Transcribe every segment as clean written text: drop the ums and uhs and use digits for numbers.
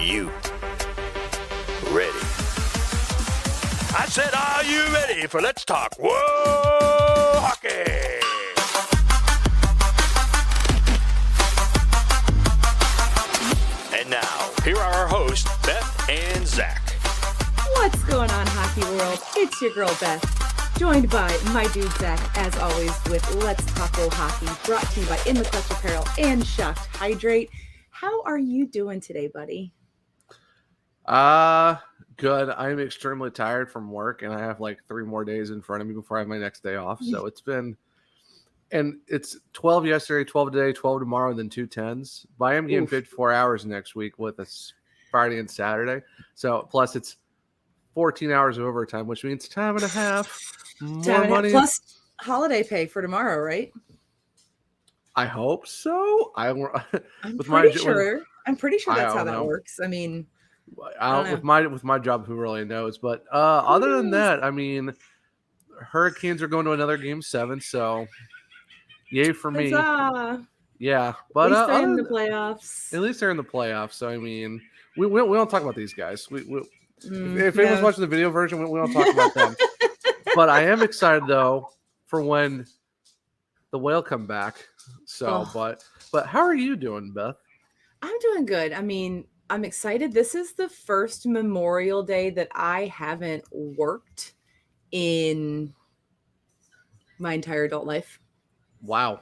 you ready? I said, are you ready for Let's Talk Whoa Hockey? And now, here are our hosts, Beth and Zach. What's going on, hockey world? It's your girl, Beth, joined by my dude, Zach, as always, with Let's Talk Whoa Hockey, brought to you by In the Clutch Apparel and Shocked Hydrate. How are you doing today, buddy? Good. I'm extremely tired from work, and I have like 3 more days in front of me before I have my next day off. So it's 12 yesterday, 12 today, 12 tomorrow, and then 2 10s. But I am getting 54 hours next week with a Friday and Saturday. So plus it's 14 hours of overtime, which means time and a half, more money. Plus holiday pay for tomorrow, right? I hope so. I'm pretty sure that's how that works. I mean, with my job, who really knows? But other than that, I mean, Hurricanes are going to another Game 7, so yay for me. Huzzah. Yeah, but at least they're in the playoffs. At least they're in the playoffs. So I mean, we don't talk about these guys. If anyone's watching the video version, we don't talk about them. But I am excited though for when the Whale come back. So, but how are you doing, Beth? I'm doing good. I mean, I'm excited. This is the first Memorial Day that I haven't worked in my entire adult life. Wow.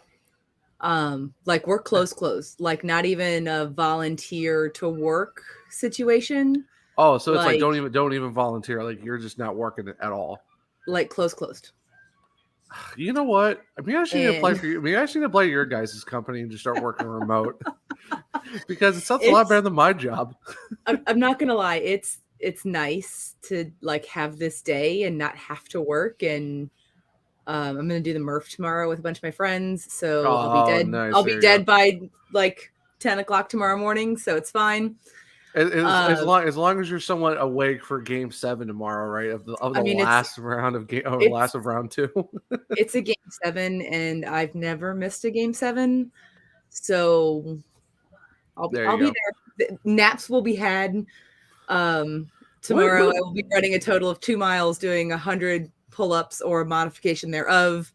Like we're close. Like not even a volunteer to work situation. Oh, so it's like don't even volunteer. Like you're just not working at all. Like closed. You know what? Maybe I should need to apply for you. Maybe I should need to apply to your guys' company and just start working remote. Because it sounds a lot better than my job. I'm not gonna lie, it's nice to like have this day and not have to work. And I'm gonna do the Murph tomorrow with a bunch of my friends, so I'll be dead. Nice. I'll be dead by like 10 o'clock tomorrow morning, so it's fine. As long as you're somewhat awake for Game 7 tomorrow, right? Of the last round of last of round 2. It's a Game 7, and I've never missed a Game 7, so I'll be there. Naps will be had. Tomorrow I will be running a total of 2 miles, doing 100 pull-ups or a modification thereof,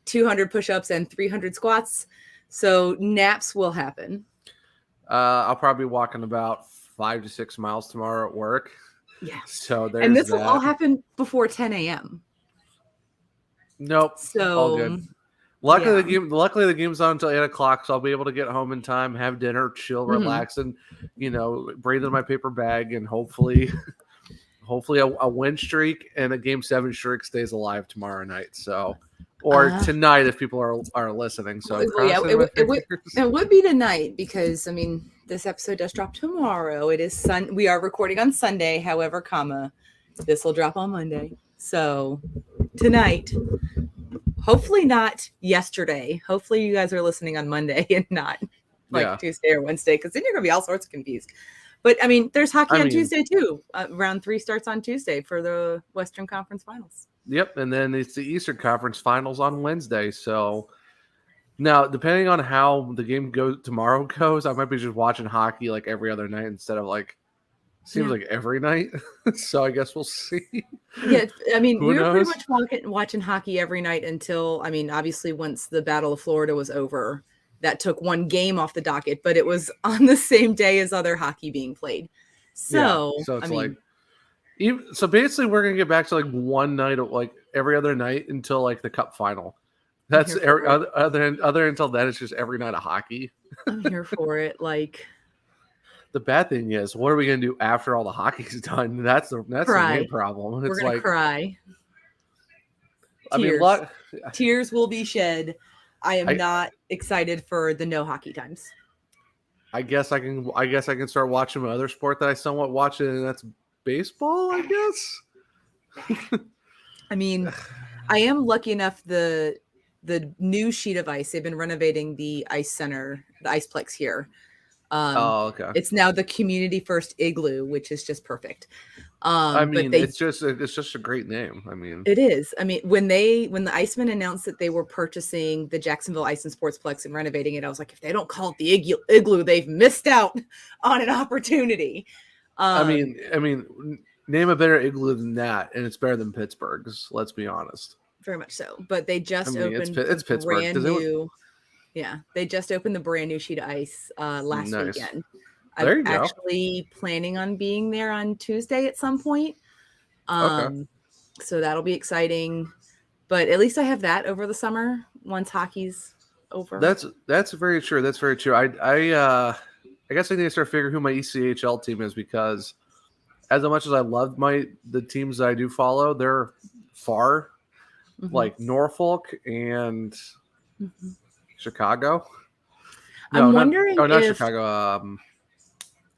200 push-ups, and 300 squats. So naps will happen. I'll probably be walking about 5 to 6 miles tomorrow at work. Yeah. So there's and this will all happen before 10 a.m. Nope. So all good. Luckily the game's on until 8 o'clock, so I'll be able to get home in time, have dinner, chill, relax, and breathe in my paper bag, and hopefully a win streak and a Game 7 streak stays alive tomorrow night. So, or tonight if people are listening. So it would be tonight because I mean this episode does drop tomorrow. It is we are recording on Sunday, however, this will drop on Monday. So tonight, hopefully not yesterday. Hopefully you guys are listening on Monday and not Tuesday or Wednesday, because then you're gonna be all sorts of confused. But I mean, there's hockey on Tuesday too. Round 3 starts on Tuesday for the Western Conference Finals. Yep, and then it's the Eastern Conference Finals on Wednesday. So now, depending on how the game tomorrow goes, I might be just watching hockey like every other night instead of like like every night. So I guess we'll see. Yeah, I mean, we were pretty much watching hockey every night until, I mean, obviously once the Battle of Florida was over. That took one game off the docket, but it was on the same day as other hockey being played. So, so it's so basically we're going to get back to like one night, like every other night until like the Cup final. That's other until then, it's just every night of hockey. I'm here for it. Like the bad thing is, what are we going to do after all the hockey's done? That's the main problem. We're going to cry. Tears will be shed. I am not excited for the no hockey times. I guess I can start watching my other sport that I somewhat watch, and that's baseball, I guess. I mean, I am lucky enough the new sheet of ice, they've been renovating the ice center, the Iceplex here. Okay. It's now the community first igloo, which is just perfect. I mean, it's just a great name. I mean, it is. I mean, when the Icemen announced that they were purchasing the Jacksonville Ice and Sportsplex and renovating it, I was like, if they don't call it the igloo, they've missed out on an opportunity. I mean, name a better igloo than that, and it's better than Pittsburgh's. Let's be honest. Very much so. But they just opened it's Pittsburgh. brand new. Yeah, they just opened the brand new sheet of ice last weekend. There you I'm actually planning on being there on Tuesday at some point. Okay. So that'll be exciting. But at least I have that over the summer once hockey's over. That's very true. That's very true. I guess I need to start figuring who my ECHL team is, because as much as I love the teams that I do follow, they're far, like Norfolk and Chicago. No, I'm wondering not Chicago.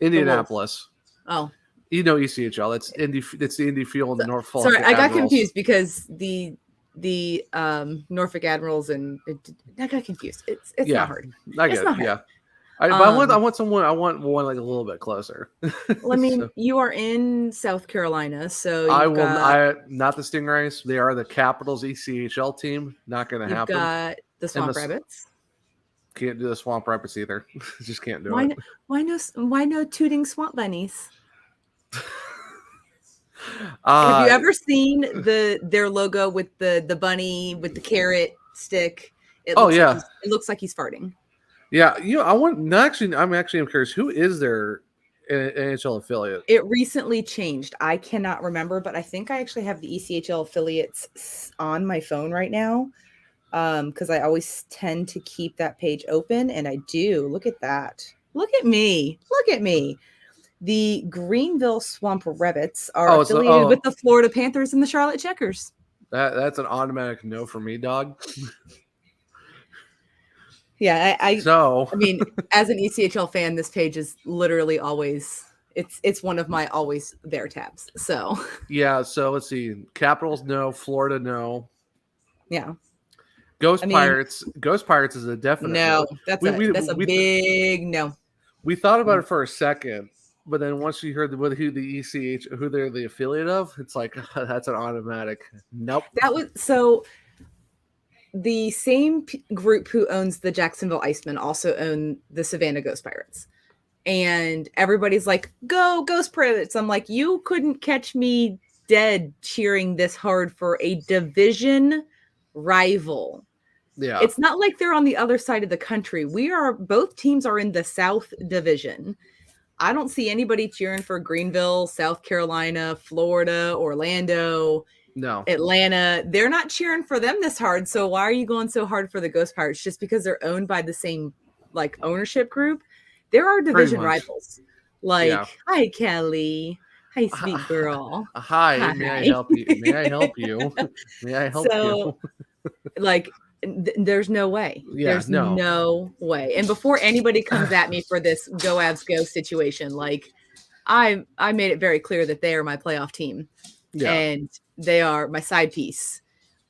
Indianapolis. Oh, ECHL. It's the Indy Fuel and Norfolk. Sorry, I got Admirals. confused because the Norfolk Admirals and I got confused. It's not hard. I get it. Yeah. But I want one like a little bit closer. Well, I mean, you are in South Carolina, so not the Stingrays. They are the Capitals ECHL team. Not going to happen. You've got the Swamp Rabbits. Can't do the Swamp Rabbits either. Just can't do it. Why no tooting swamp bunnies? Have you ever seen their logo with the bunny with the carrot stick? It looks like he's farting. Yeah, I'm curious. Who is their NHL affiliate? It recently changed. I cannot remember, but I think I actually have the ECHL affiliates on my phone right now, because I always tend to keep that page open, and I do. Look at that. Look at me. The Greenville Swamp Rabbits are affiliated with the Florida Panthers and the Charlotte Checkers. That's an automatic no for me, dog. Yeah, I mean, as an ECHL fan, this page is literally always it's one of my always there tabs. So yeah, so let's see. Capitals no, Florida no. Yeah. Ghost Pirates is a definite no. That's a big no. We thought about it for a second, but then once you heard who they're the affiliate of, it's like that's an automatic nope. That was so. The same group who owns the Jacksonville Icemen also own the Savannah Ghost Pirates. And everybody's like, go Ghost Pirates. I'm like, you couldn't catch me dead cheering this hard for a division rival. Yeah. It's not like they're on the other side of the country. Both teams are in the South Division. I don't see anybody cheering for Greenville, South Carolina, Florida, Orlando. No. Atlanta, they're not cheering for them this hard. So why are you going so hard for the Ghost Pirates? Just because they're owned by the same ownership group? There are division rivals. Hi Kelly. Hi sweet girl. Hi. May I help you? May I help you? May I help you? There's no way. Yeah, there's no way. And before anybody comes at me for this go Avs go situation, I made it very clear that they are my playoff team. Yeah. And they are my side piece.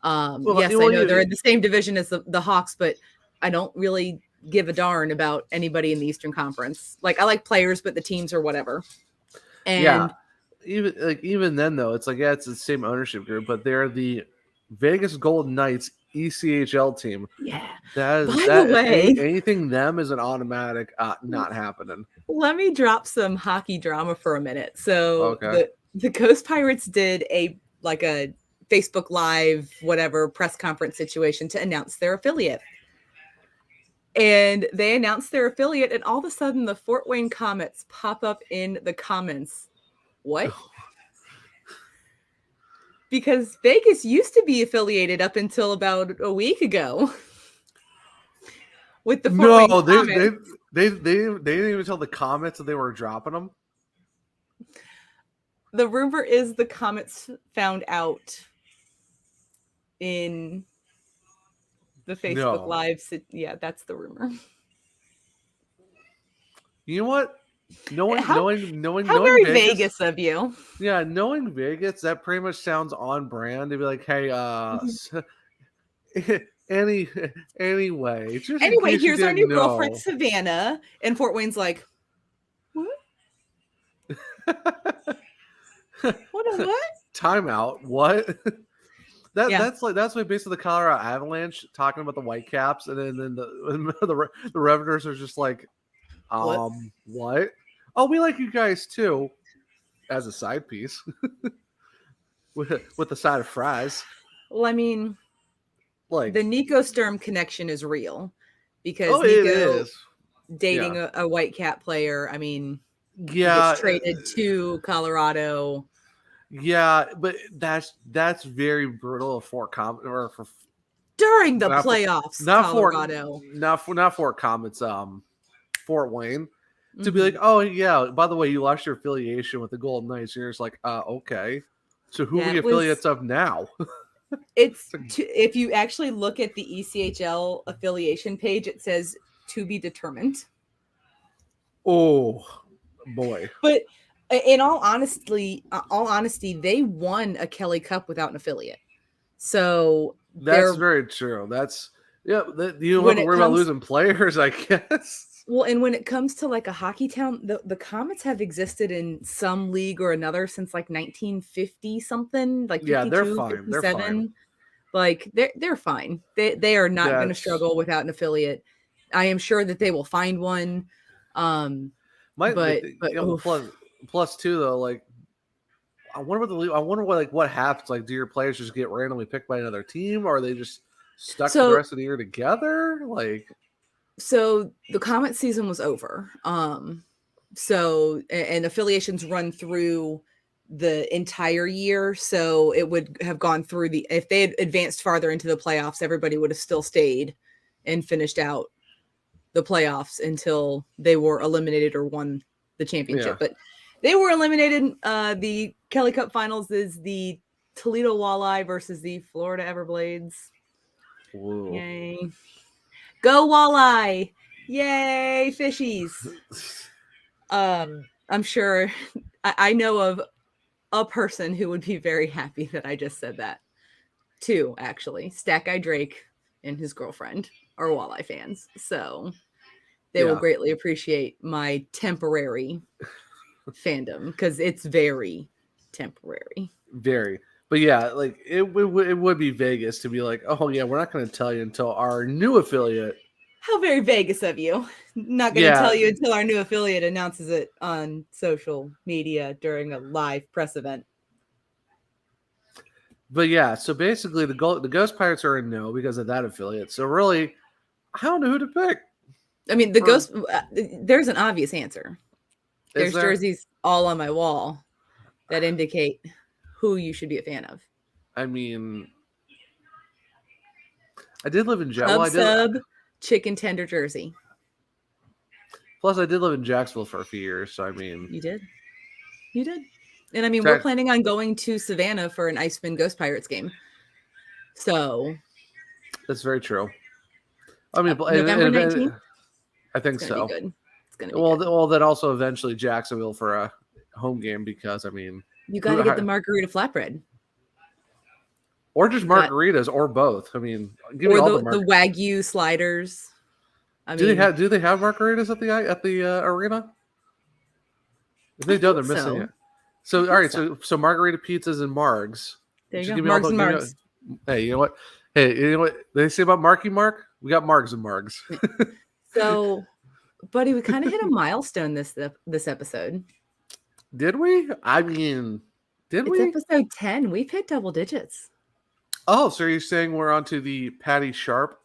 I know they're in the same division as the Hawks, but I don't really give a darn about anybody in the Eastern Conference. I like players, but the teams are whatever. And even then though, it's it's the same ownership group, but they're the Vegas Golden Knights ECHL team. Yeah. By the way, anything them is an automatic not happening. Let me drop some hockey drama for a minute. So the Ghost Pirates did a Facebook Live, whatever, press conference situation to announce their affiliate. And they announced their affiliate, and all of a sudden the Fort Wayne Comets pop up in the comments. What? Because Vegas used to be affiliated up until about a week ago with the Fort Wayne Comets. They didn't even tell the Comets that they were dropping them. The rumor is the Comets found out in the Facebook Live. Yeah, that's the rumor. You know what? Knowing how very Vegas of you. Yeah, knowing Vegas, that pretty much sounds on brand. They'd be like, "Hey, anyway, here's our new girlfriend Savannah," and Fort Wayne's like, "What? What? Timeout. What?" That's like basically the Colorado Avalanche talking about the Whitecaps, and then the Revenants are just like, what? Oh, we like you guys too. as a side piece with a side of fries. Well, I mean, like the Nico Sturm connection is real because it Nico is dating a Whitecap player. I mean, yeah, gets traded to Colorado. Yeah, but that's very brutal for During the playoffs, Colorado. Not Fort Com. It's Fort Wayne. To be Mm-hmm. like, oh yeah, by the way, you lost your affiliation with the Golden Knights. And you're just like, okay. So who are the affiliates of now? If you actually look at the ECHL affiliation page, it says to be determined. Oh boy. But in all honesty, they won a Kelly Cup without an affiliate. So that's very true. That's you don't have to worry about losing players, I guess. Well, and when it comes to like a hockey town, the Comets have existed in some league or another since like 1950 something, like 52, they're fine. 57. They're fine. Like they're fine. They are not going to struggle without an affiliate. I am sure that they will find one. Plus too though, like I wonder what happens. Like, do your players just get randomly picked by another team, or are they just stuck for the rest of the year together? Like, so the Comet season was over. So and affiliations run through the entire year. So it would have gone through if they had advanced farther into the playoffs, everybody would have still stayed and finished out the playoffs until they were eliminated or won the championship. But they were eliminated. The Kelly Cup Finals is the Toledo Walleye versus the Florida Everblades. Whoa. Yay. Go Walleye. Yay, fishies. I'm sure I know of a person who would be very happy that I just said that. Two, actually. Stack Guy Drake and his girlfriend are Walleye fans. So they will greatly appreciate my temporary fandom because it's very temporary. Very. But yeah, like it would be Vegas to be like, oh yeah, we're not going to tell you until our new affiliate. How very Vegas of you. Not going to tell you until our new affiliate announces it on social media during a live press event. But yeah, so basically the Ghost Pirates are a no because of that affiliate. So really, I don't know who to pick. I mean, there's an obvious answer. There's jerseys all on my wall that indicate who you should be a fan of. I mean, I did live in Sub chicken tender jersey. Plus, I did live in Jacksonville for a few years, so I mean, you did. And I mean, we're planning on going to Savannah for an Iceman Ghost Pirates game. So that's very true. I mean, November 19th. I think so. Be good. It's gonna be well, then also eventually Jacksonville for a home game because I mean, you got to get the margarita flatbread, or just margaritas, or both. I mean, give me all the Wagyu sliders. Do they have margaritas at the arena? If they don't, they're missing it. So all right, so margarita pizzas and margs. There you go. Margs and margs. Hey, you know what? They say about Marky Mark? We got margs and margs. So, buddy, we kind of hit a milestone this episode. Did we? I mean, it's episode 10. We've hit double digits. Oh, so you're saying we're on to the Patty Sharp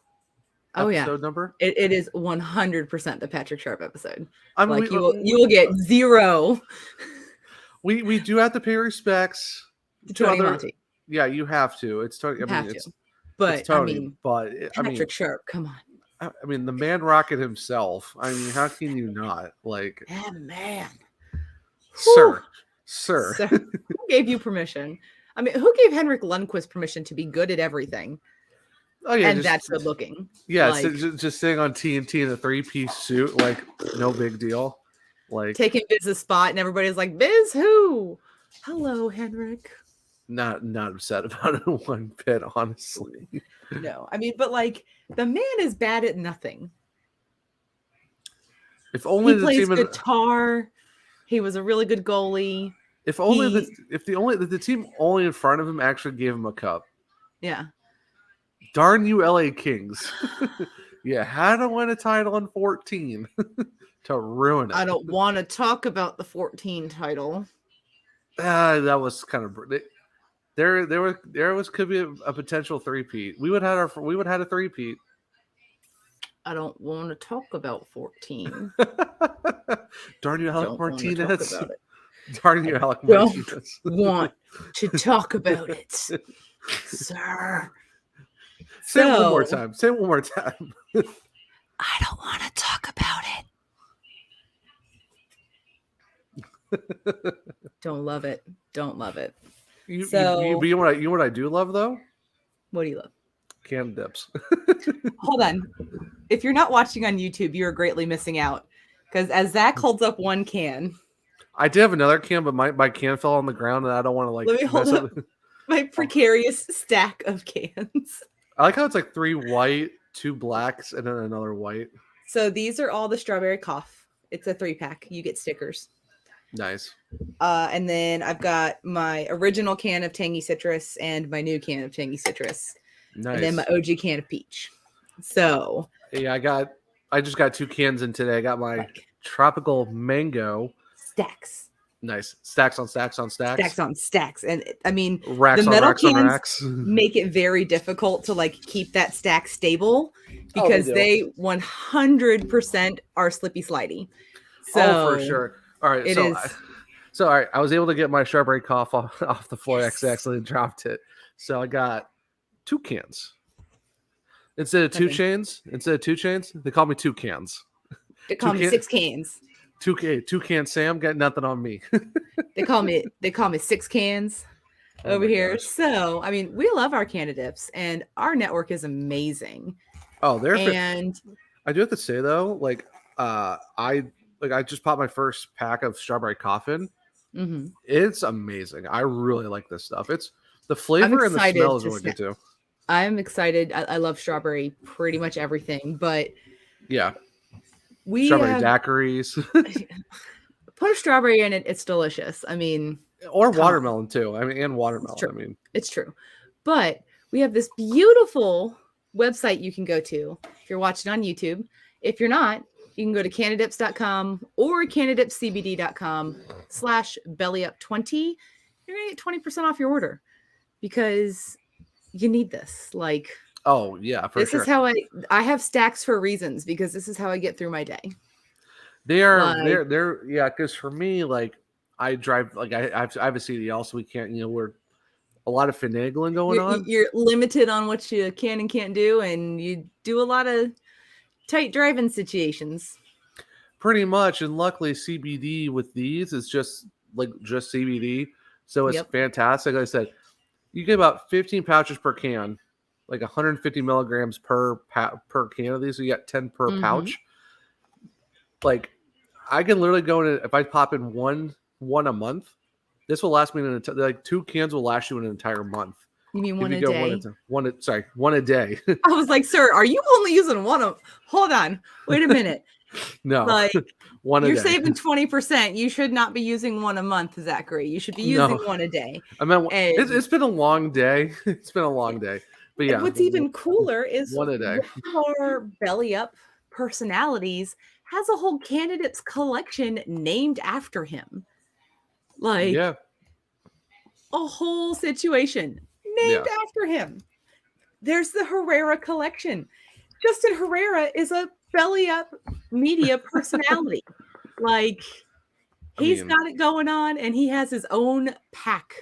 episode number? It is 100% the Patrick Sharp episode. I mean, you will get 0. We do have to pay respects to Tony Monty. Yeah, you have to. It's Tony. But Tony, Patrick Sharp, come on. I mean, the man rocket himself. I mean, how can you not? Like, yeah, man. Sir. Who gave you permission? I mean, who gave Henrik Lundqvist permission to be good at everything? Oh yeah, and that's good looking. Yeah, just sitting on TNT in a 3-piece suit, like no big deal. Like taking Biz's spot, and everybody's like, Biz, who? Hello, Henrik. Not upset about it one bit, honestly. No, I mean, but like the man is bad at nothing. If only he plays guitar. He was a really good goalie. If the team only in front of him actually gave him a cup. Yeah. Darn you, LA Kings. You had to win a title in 14 to ruin it. I don't want to talk about the 14 title. That was kind of could be a potential three-peat. We would have had a three-peat. I don't want to talk about 14. Darn you, Alec Martinez. About it. Darn you, Alec Martinez. Want to talk about it, sir. Say it one more time. Say it one more time. I don't want to talk about it. Don't love it. Don't love it. You know what I do love though? What do you love? Canned dips. Hold on. If you're not watching on YouTube, you're greatly missing out. Because as Zach holds up one can. I did have another can, but my can fell on the ground and I don't want to Let me hold up my precarious stack of cans. I like how it's like 3 white, 2 blacks, and then another white. So these are all the strawberry cough. It's a 3-pack. You get stickers. Nice. And then I've got my original can of tangy citrus and my new can of tangy citrus. Nice. And then my OG can of peach. So yeah, I just got 2 cans in today. I got my tropical mango. Stacks. Nice. Stacks on stacks on stacks. Stacks on stacks. And I mean, racks the metal on racks cans on racks. make it very difficult to like keep that stack stable because they 100% are slippy slidey. So for sure. All right. So all right, I was able to get my strawberry cough off the floor. Yes. I accidentally dropped it. So I got 2 cans. Instead of 2 chains, they call me 2 cans. They call me 6 cans. 2 can Sam got nothing on me. They call me 6 cans over here. Gosh. So I mean, we love our Canada dips, and our network is amazing. Oh, and I do have to say though, I just popped my first pack of strawberry coffin. Mm-hmm. It's amazing. I really like this stuff. It's the flavor and the smell is really good too. I'm excited. I love strawberry, pretty much everything, but yeah. Strawberry daiquiris. Put a strawberry in it; it's delicious. I mean, or watermelon too. I mean, and watermelon. I mean, it's true. But we have this beautiful website you can go to if you're watching on YouTube. If you're not, you can go to canadips.com or canadipscbd.com/bellyup20. You're gonna get 20% off your order because you need this. Like. Oh yeah, for this sure. Is how I have stacks for reasons because this is how I get through my day. They're because for me, like I drive, like I have a CDL, so we can't, we're a lot of finagling going on. You're limited on what you can and can't do, and you do a lot of tight driving situations. Pretty much, and luckily CBD with these is just CBD, so it's fantastic. Like I said, you get about 15 pouches per can. Like 150 milligrams per can of these. So you got 10 per pouch. Like I can literally go in if I pop in one a month. This will last me like 2 cans will last you an entire month. You mean one a day? One a day. I was like, sir, are you only using one? Hold on, wait a minute. No, like one a you're day. Saving 20%. You should not be using one a month, Zachary. You should be using one a day. I mean, it's been a long day. It's been a long day. But yeah, what's even cooler is one a day. One of our Belly Up personalities has a whole candidates collection named after him. Like a whole situation named after him. There's the Herrera collection. Justin Herrera is a Belly Up media personality. Like he's got it going on, and he has his own pack.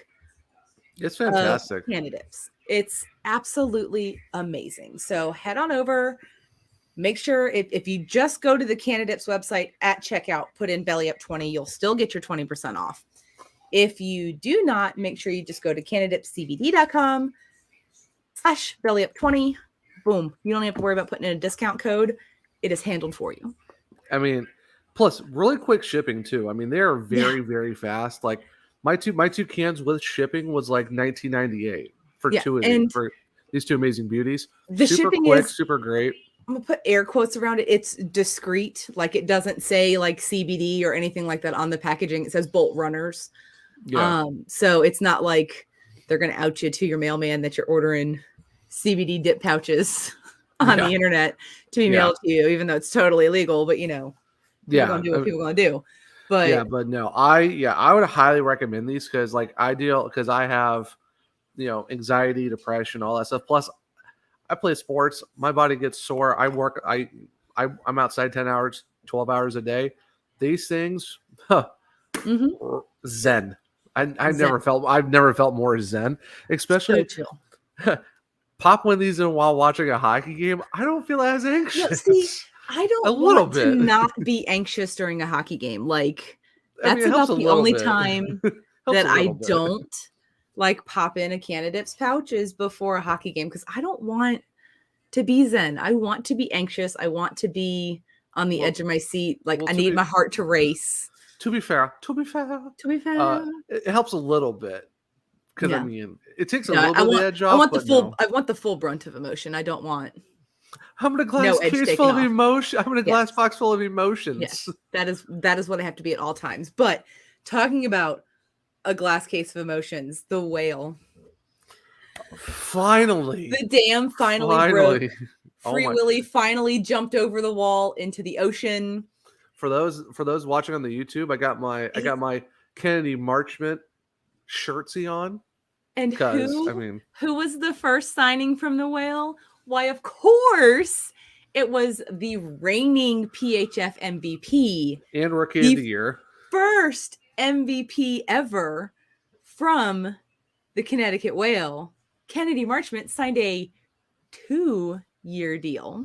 It's fantastic. Candidates. It's absolutely amazing. So head on over. Make sure if you just go to the Canadips website at checkout, put in BellyUp20, you'll still get your 20% off. If you do not, make sure you just go to canadipscbd.com/BellyUp20. Boom. You don't have to worry about putting in a discount code. It is handled for you. I mean, plus really quick shipping too. I mean, they are very, very fast. Like my two cans with shipping was like $19.98. For these 2 amazing beauties. The super shipping quick, is super great. I'm gonna put air quotes around it. It's discreet, like it doesn't say like CBD or anything like that on the packaging. It says Bolt Runners. Yeah. So it's not like they're gonna out you to your mailman that you're ordering CBD dip pouches on the internet to be mailed to you, even though it's totally illegal. But people gonna do what people gonna do. but no, I would highly recommend these because because I have, anxiety, depression, all that stuff. Plus, I play sports. My body gets sore. I work. I'm outside 10 hours, 12 hours a day. These things, zen. I've never felt more zen, especially so chill. pop one of these in while watching a hockey game. I don't feel as anxious. No, see, I don't a little want bit. to not be anxious during a hockey game. Like that's it helps about a the little only bit. time Helps that a I little bit. don't like pop in a can of dips pouches before a hockey game because I don't want to be zen. I want to be anxious. I want to be on the edge of my seat. Like I need my heart to race. To be fair, it helps a little bit because it takes a little bit of the edge off. I want the full brunt of emotion. I don't want. I'm in a glass case full of emotion. I'm in a glass box full of emotions. Yes, that is what I have to be at all times. But talking about a glass case of emotions, the whale. Finally, the dam finally broke. Free Willy finally jumped over the wall into the ocean. For those watching on the YouTube, I got my Kennedy Marchment shirtsy on. And who was the first signing from the whale? Why, of course, it was the reigning PHF MVP and Rookie of the Year. First MVP ever from the Connecticut Whale. Kennedy Marchment signed a 2-year deal.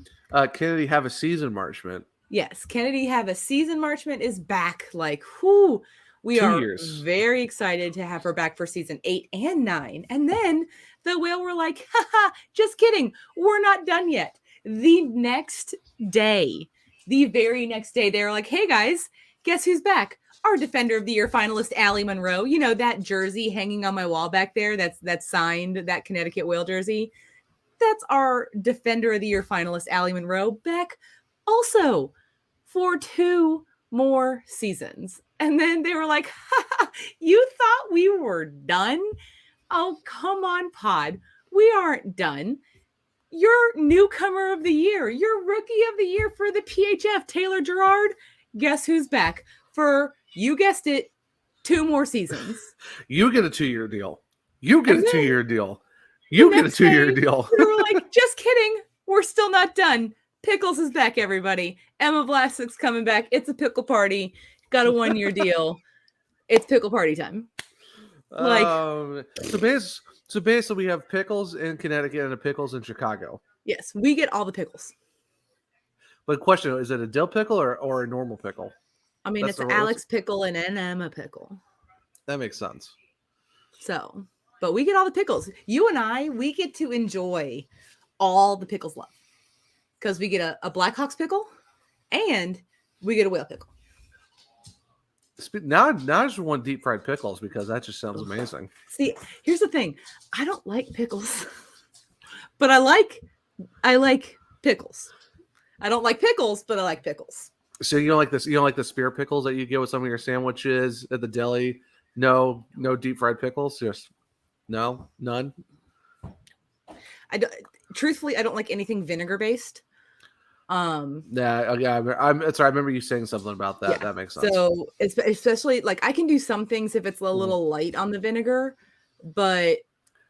Kennedy have a season Marchment. Yes, Kennedy have a season Marchment is back. Like, whoo, we 2 are years. Very excited to have her back for season 8 and 9. And then the whale were like, haha, just kidding. We're not done yet. The next day, the very next day, they were like, hey guys, guess who's back? Our Defender of the Year finalist, Allie Monroe. You know, that jersey hanging on my wall back there that's signed, that Connecticut Whale jersey. That's our Defender of the Year finalist, Allie Monroe, back also for 2 more seasons. And then they were like, you thought we were done? Oh, come on, pod. We aren't done. Your newcomer of the year, your rookie of the year for the PHF, Taylor Gerard. Guess who's back for, you guessed it, 2 more seasons. You get a 2-year deal. You get a 2-year deal. You get a 2-year deal. We were like, just kidding. We're still not done. Pickles is back, everybody. Emma Vlasic's coming back. It's a pickle party. Got a 1-year deal. It's pickle party time. So basically we have pickles in Connecticut and a pickles in Chicago. Yes, we get all the pickles. But question, is it a dill pickle or a normal pickle? I mean, it's an Alex pickle and an Emma pickle. That makes sense. So, but we get all the pickles. You and I, we get to enjoy all the pickles love. Because we get a Blackhawks pickle and we get a whale pickle. Now I just want deep fried pickles because that just sounds amazing. See, here's the thing. I don't like pickles. But I like pickles. I don't like pickles, but I like pickles. So you don't like this? You don't like the spear pickles that you get with some of your sandwiches at the deli? No deep fried pickles? Just no, none. Truthfully, I don't like anything vinegar based. I'm sorry. I remember you saying something about that. Yeah. That makes sense. So especially like I can do some things if it's a little light on the vinegar, but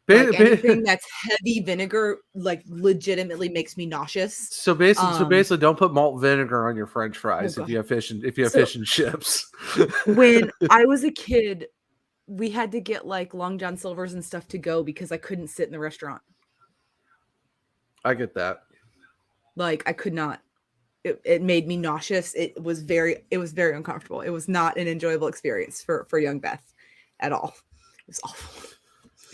anything that's heavy vinegar like legitimately makes me nauseous. So basically, don't put malt vinegar on your French fries if you have fish and chips. When I was a kid, we had to get like Long John Silver's and stuff to go because I couldn't sit in the restaurant. I get that. Like I could not. It made me nauseous. It was very uncomfortable. It was not an enjoyable experience for young Beth at all. It was awful.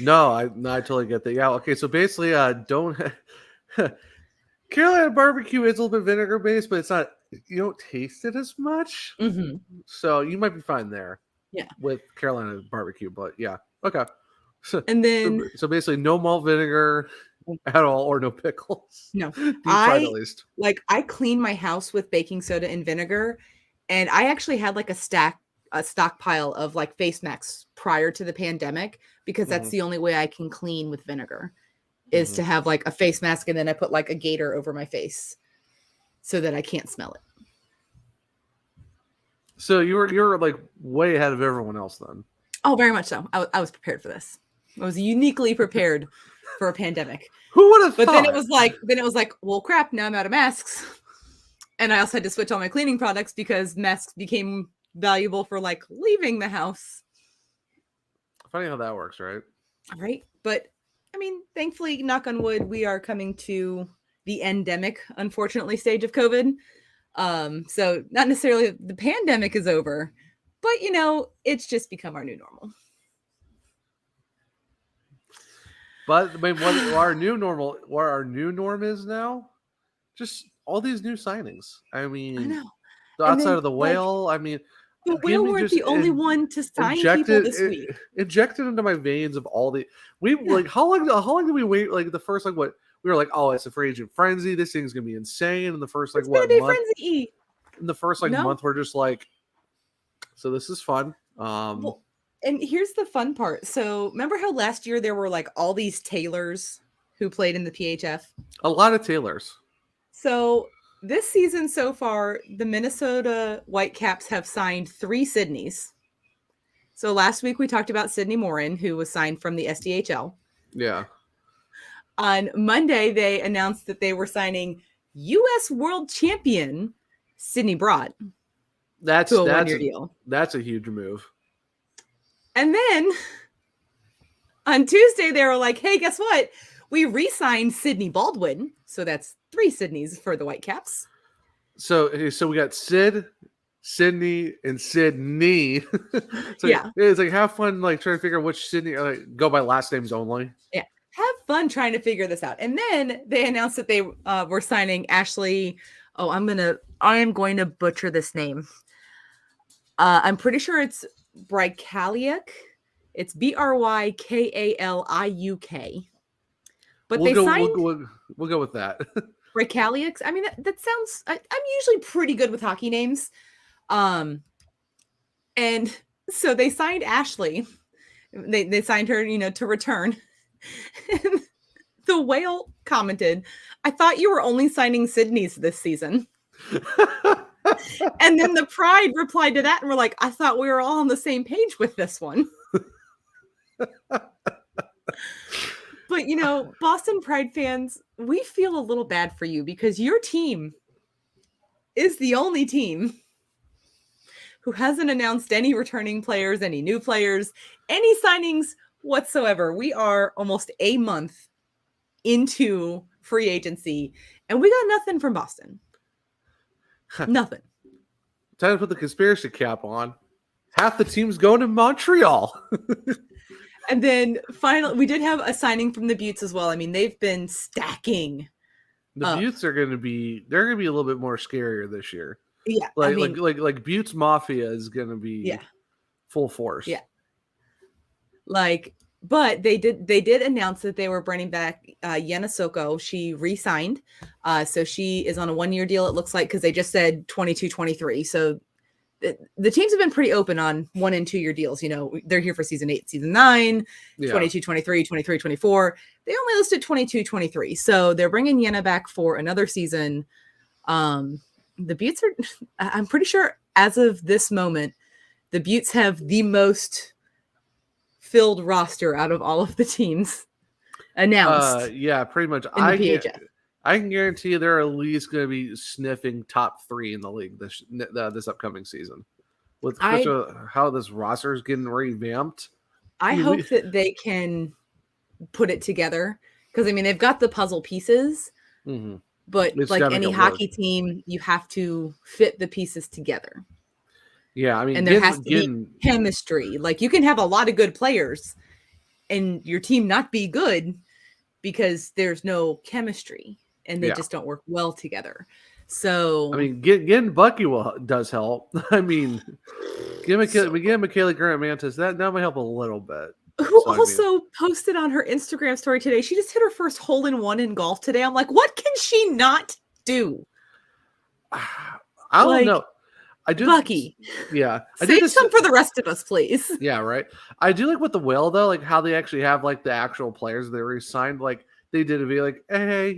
No, I totally get that. Yeah. Okay. So basically, don't Carolina barbecue is a little bit vinegar based, but it's not. You don't taste it as much. Mm-hmm. So you might be fine there. Yeah. With Carolina barbecue, but yeah. Okay. And then so basically, no malt vinegar at all, or no pickles. No, at least. I clean my house with baking soda and vinegar, and I actually had like a stockpile of like face masks prior to the pandemic because that's the only way I can clean with vinegar is to have like a face mask and then I put like a gator over my face so that I can't smell it. So you were like way ahead of everyone else then. Oh, very much so. I was prepared for this. I was uniquely prepared for a pandemic. Who would have thought? But then it was like, well, crap, now I'm out of masks. And I also had to switch all my cleaning products because masks became valuable for like leaving the house. Funny how that works, right? Right. But I mean, thankfully, knock on wood, we are coming to the endemic, unfortunately, stage of COVID. So not necessarily the pandemic is over, but it's just become our new normal. But I mean, what our new norm is now, just all these new signings. I mean, I know. Outside of the whale, I mean, the whale weren't the only one to sign people this week. Injected into my veins of all the like how long did we wait? Like the first what we were like, oh, it's a free agent frenzy. This thing's gonna be insane. And the first month, frenzy. In the first month, we're just like, so this is fun. Well, and here's the fun part. So remember how last year there were like all these Taylors who played in the PHF? A lot of Taylors. So this season so far, the Minnesota Whitecaps have signed 3 Sydneys. So last week we talked about Sydney Morin, who was signed from the SDHL. Yeah. On Monday, they announced that they were signing U.S. World Champion Sydney Broad to a 1-year deal. That's a huge move. And then on Tuesday, they were like, hey, guess what? We re-signed Sydney Baldwin. So that's 3 Sydneys for the Whitecaps. So we got Sid, Sydney, and Sydney. So yeah. It's like have fun like trying to figure out which Sydney go by last names only. Yeah. Have fun trying to figure this out. And then they announced that they were signing Ashley. Oh, I am going to butcher this name. I'm pretty sure it's Brykaliuk. It's Brykaliuk. But we'll go with that. Brykaliuk. I mean, that sounds. I'm usually pretty good with hockey names. And so they signed Ashley. They signed her, to return. And the whale commented, I thought you were only signing Sydneys this season. And then the Pride replied to that and were like, I thought we were all on the same page with this one. But, Boston Pride fans, we feel a little bad for you because your team is the only team who hasn't announced any returning players, any new players, any signings whatsoever. We are almost a month into free agency, and we got nothing from Boston. Nothing. Time to put the conspiracy cap on. Half the team's going to Montreal. And then finally, we did have a signing from the Buttes as well. I mean, they've been stacking. The Buttes they're going to be a little bit more scarier this year. Yeah, like Buttes Mafia is going to be full force. Yeah. But they did announce that they were bringing back Yena Soko. She re-signed. So she is on a 1-year deal, it looks like, because they just said 22-23. So the teams have been pretty open on 1- and 2-year deals. They're here for season 8, season 9, 22-23, 23-24. They only listed 22-23. So they're bringing Yena back for another season. The Buttes I'm pretty sure as of this moment, the Buttes have the most filled roster out of all of the teams announced. Yeah, pretty much. I can guarantee you they're at least going to be sniffing top 3 in the league this upcoming season. With how this roster is getting revamped, I hope that they can put it together because I mean they've got the puzzle pieces, but it's like any hockey team, you have to fit the pieces together. Yeah, I mean, and there has to be chemistry. Like you can have a lot of good players, and your team not be good because there's no chemistry. And they just don't work well together. So I mean, getting Bucky does help. I mean, we get Michaela Grant Mantis. That might help a little bit. Who also posted on her Instagram story today. She just hit her first hole-in-one in golf today. I'm like, what can she not do? I don't know. I do, Bucky. Yeah, save some for the rest of us, please. Yeah, right. I do like with the whale though, like how they actually have like the actual players they re-signed. Like they did it be like, hey,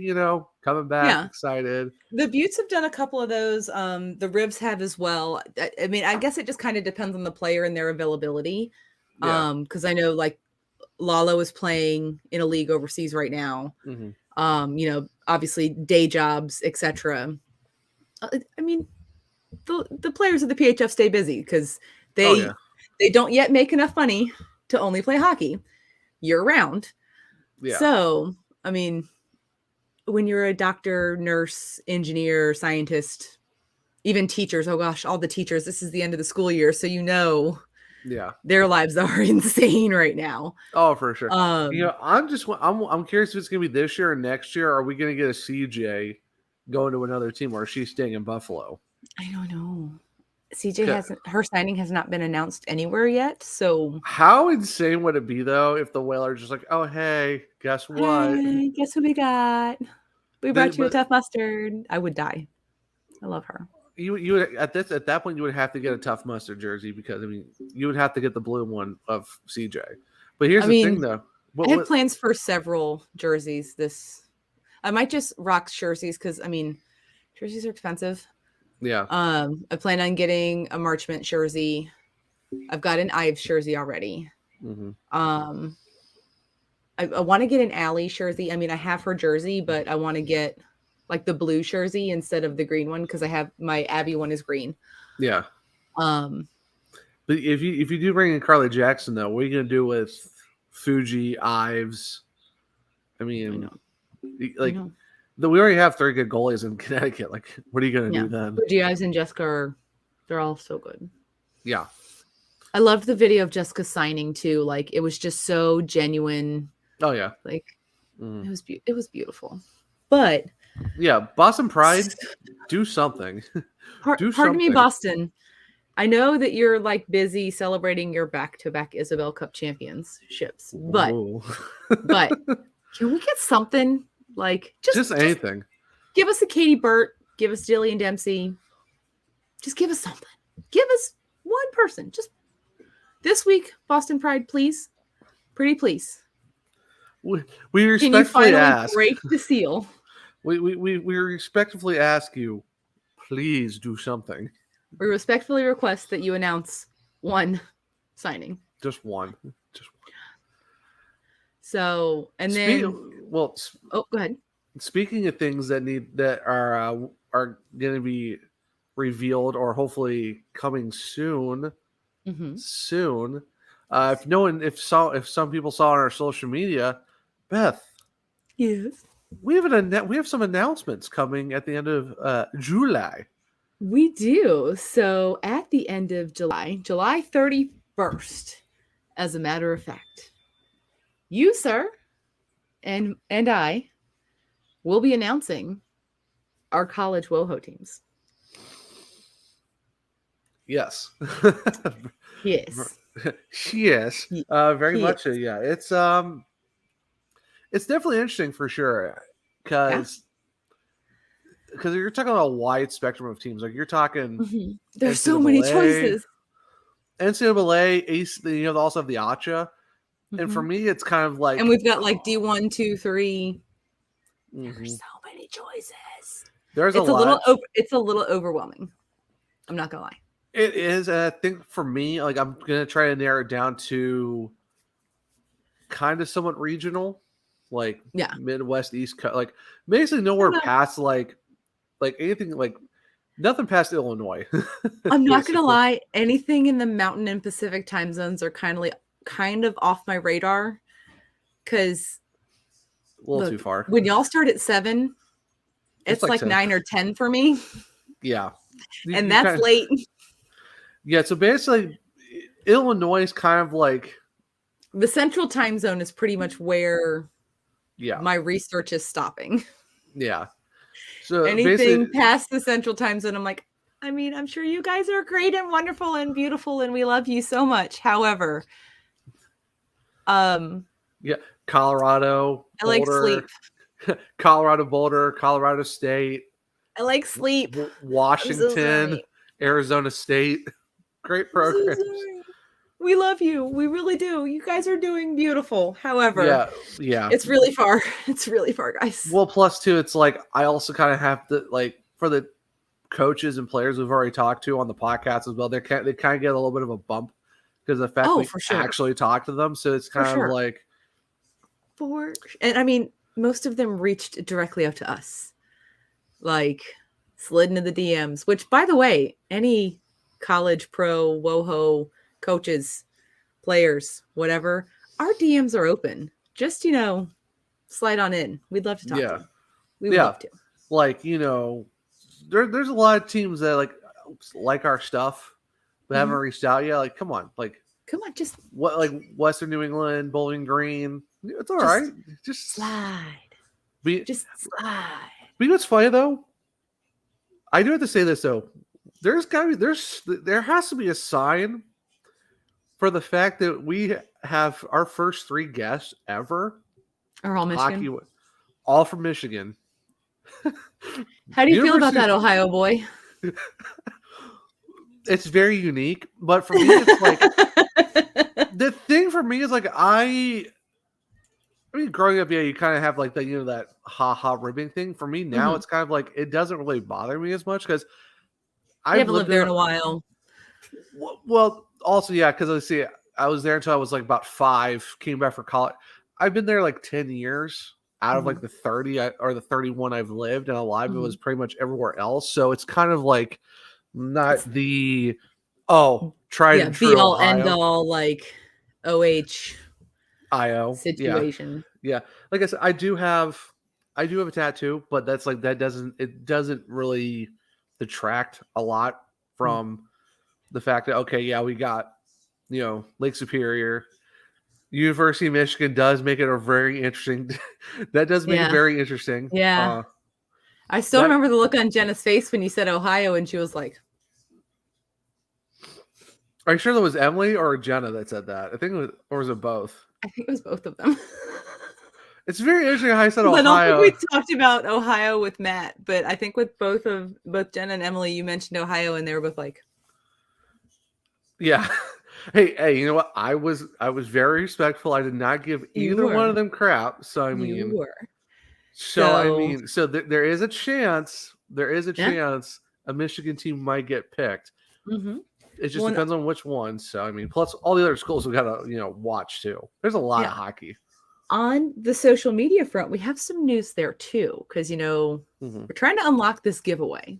coming back, excited. The Buttes have done a couple of those. The Rivs have as well. I mean, I guess it just kind of depends on the player and their availability. Because I know like Lalo is playing in a league overseas right now. Obviously day jobs, etc. I mean, the players of the PHF stay busy because they don't yet make enough money to only play hockey year round. Yeah. So, I mean, when you're a doctor, nurse, engineer, scientist, even teachers, oh gosh, all the teachers, this is the end of the school year. So, their lives are insane right now. Oh, for sure. I'm curious if it's going to be this year or next year. Are we going to get a CJ going to another team, or is she staying in Buffalo? I don't know. CJ her signing has not been announced anywhere yet. So how insane would it be though if the Whalers just like, oh hey, guess what? Hey, guess who we got? We brought you a tough mustard. I would die. I love her. You would at that point you would have to get a tough mustard jersey because I mean you would have to get the blue one of CJ. But here's the thing though. I had plans for several jerseys. I might just rock jerseys because I mean jerseys are expensive. Yeah. I plan on getting a March Mint jersey. I've got an Ives jersey already. I want to get an Allie jersey. I mean, I have her jersey, but I want to get like the blue jersey instead of the green one because I have my Abby one is green. Yeah. But if you do bring in Carly Jackson though, what are you gonna do with Fuji, Ives? I mean, we already have 3 good goalies in Connecticut. Like, what are you going to do then? Fuji, Ives, and Jessica they're all so good. Yeah. I loved the video of Jessica signing too. Like, it was just so genuine. Oh, yeah. Like, it was beautiful. But yeah, Boston Pride, do something. Pardon me, Boston. I know that you're like busy celebrating your back-to-back Isabel Cup championships, but can we get something? Like just anything. Give us a Katie Burt. Give us Jillian Dempsey. Just give us something. Give us one person. Just this week, Boston Pride, please. Pretty please. We respectfully ask. Break the seal. We respectfully ask you, please do something. We respectfully request that you announce one signing. Just one. So, and then go ahead. Speaking of things that are going to be revealed or hopefully coming soon, soon. If some people saw on our social media, Beth. Yes. We have some announcements coming at the end of July. We do. So at the end of July 31st, as a matter of fact, you, sir, and I will be announcing our college WoHo teams. Yes. Yes. Yes. Very much so. Yeah. It's definitely interesting for sure because you're talking about a wide spectrum of teams. Like you're talking. There's so many choices. NCAA, ACE. You also have the ACHA. And for me, it's kind of like, and we've got like D1, 2, 3. There's so many choices. There's a lot. It's a little overwhelming. I'm not gonna lie. It is. And I think for me, like I'm gonna try to narrow it down to kind of somewhat regional, like Midwest, East Coast, like basically nowhere past like anything like nothing past Illinois. I'm not gonna lie. Anything in the Mountain and Pacific time zones are kind of off my radar because a little too far. When y'all start at 7, it's like 9 or 10 for me. Yeah. And that's late. Yeah, so basically Illinois is kind of like the central time zone is pretty much where my research is stopping. Yeah. So anything past the central time zone, I'm like, I mean, I'm sure you guys are great and wonderful and beautiful and we love you so much. However, Colorado, I like sleep. Colorado Boulder, Colorado State. I like sleep. Washington, Arizona State. Great programs. We love you. We really do. You guys are doing beautiful. However, yeah. it's really far. It's really far, guys. Well, plus too, it's like I also kind of have to like for the coaches and players we've already talked to on the podcast as well. They kind of get a little bit of a bump because of the fact we for sure. actually talk to them. So it's kind of like and I mean, most of them reached directly up to us, like slid into the DMs. Which, by the way, any college pro WoHo coaches, players, whatever, our DMs are open. Just slide on in. We'd love to talk to you. We would love to. Like there's a lot of teams that like our stuff, but haven't reached out yet. Like, come on, just what Western New England, Bowling Green. It's all right. Just slide. Just slide. But you know what's funny though? I do have to say this though. There has to be a sign for the fact that we have our first 3 guests ever are all Michigan. All from Michigan. How do you feel about that, Ohio boy? It's very unique, but for me, it's like the thing for me is like I mean, growing up, you kind of have like the that ha ribbing thing. For me now, it's kind of like it doesn't really bother me as much because I haven't lived there in a while. Well, also because I was there until I was like about 5. Came back for college. I've been there like 10 years. Out of like the 30 or the 31 I've lived, and a lot of it was pretty much everywhere else. So it's kind of like not the try and true be all Ohio. end all like OH IO situation. Yeah. Like I said, I do have a tattoo, but that's like it doesn't really detract a lot from the fact that we got Lake Superior. University of Michigan does make it a very interesting. That does make it very interesting. Yeah. I still remember the look on Jenna's face when you said Ohio, and she was like, "Are you sure that was Emily or Jenna that said that?" I think it was, or was it both? I think it was both of them. It's very interesting how I said Ohio. I don't think we talked about Ohio with Matt, but I think with both Jenna and Emily, you mentioned Ohio, and they were both like, "Yeah." Hey, you know what? I was very respectful. I did not give either one of them crap. So I mean, you were. So there is a chance. There is a chance a Michigan team might get picked. Mm-hmm. It just depends on which one. So I mean, plus all the other schools we gotta watch too. There's a lot of hockey. On the social media front, we have some news there too, because we're trying to unlock this giveaway.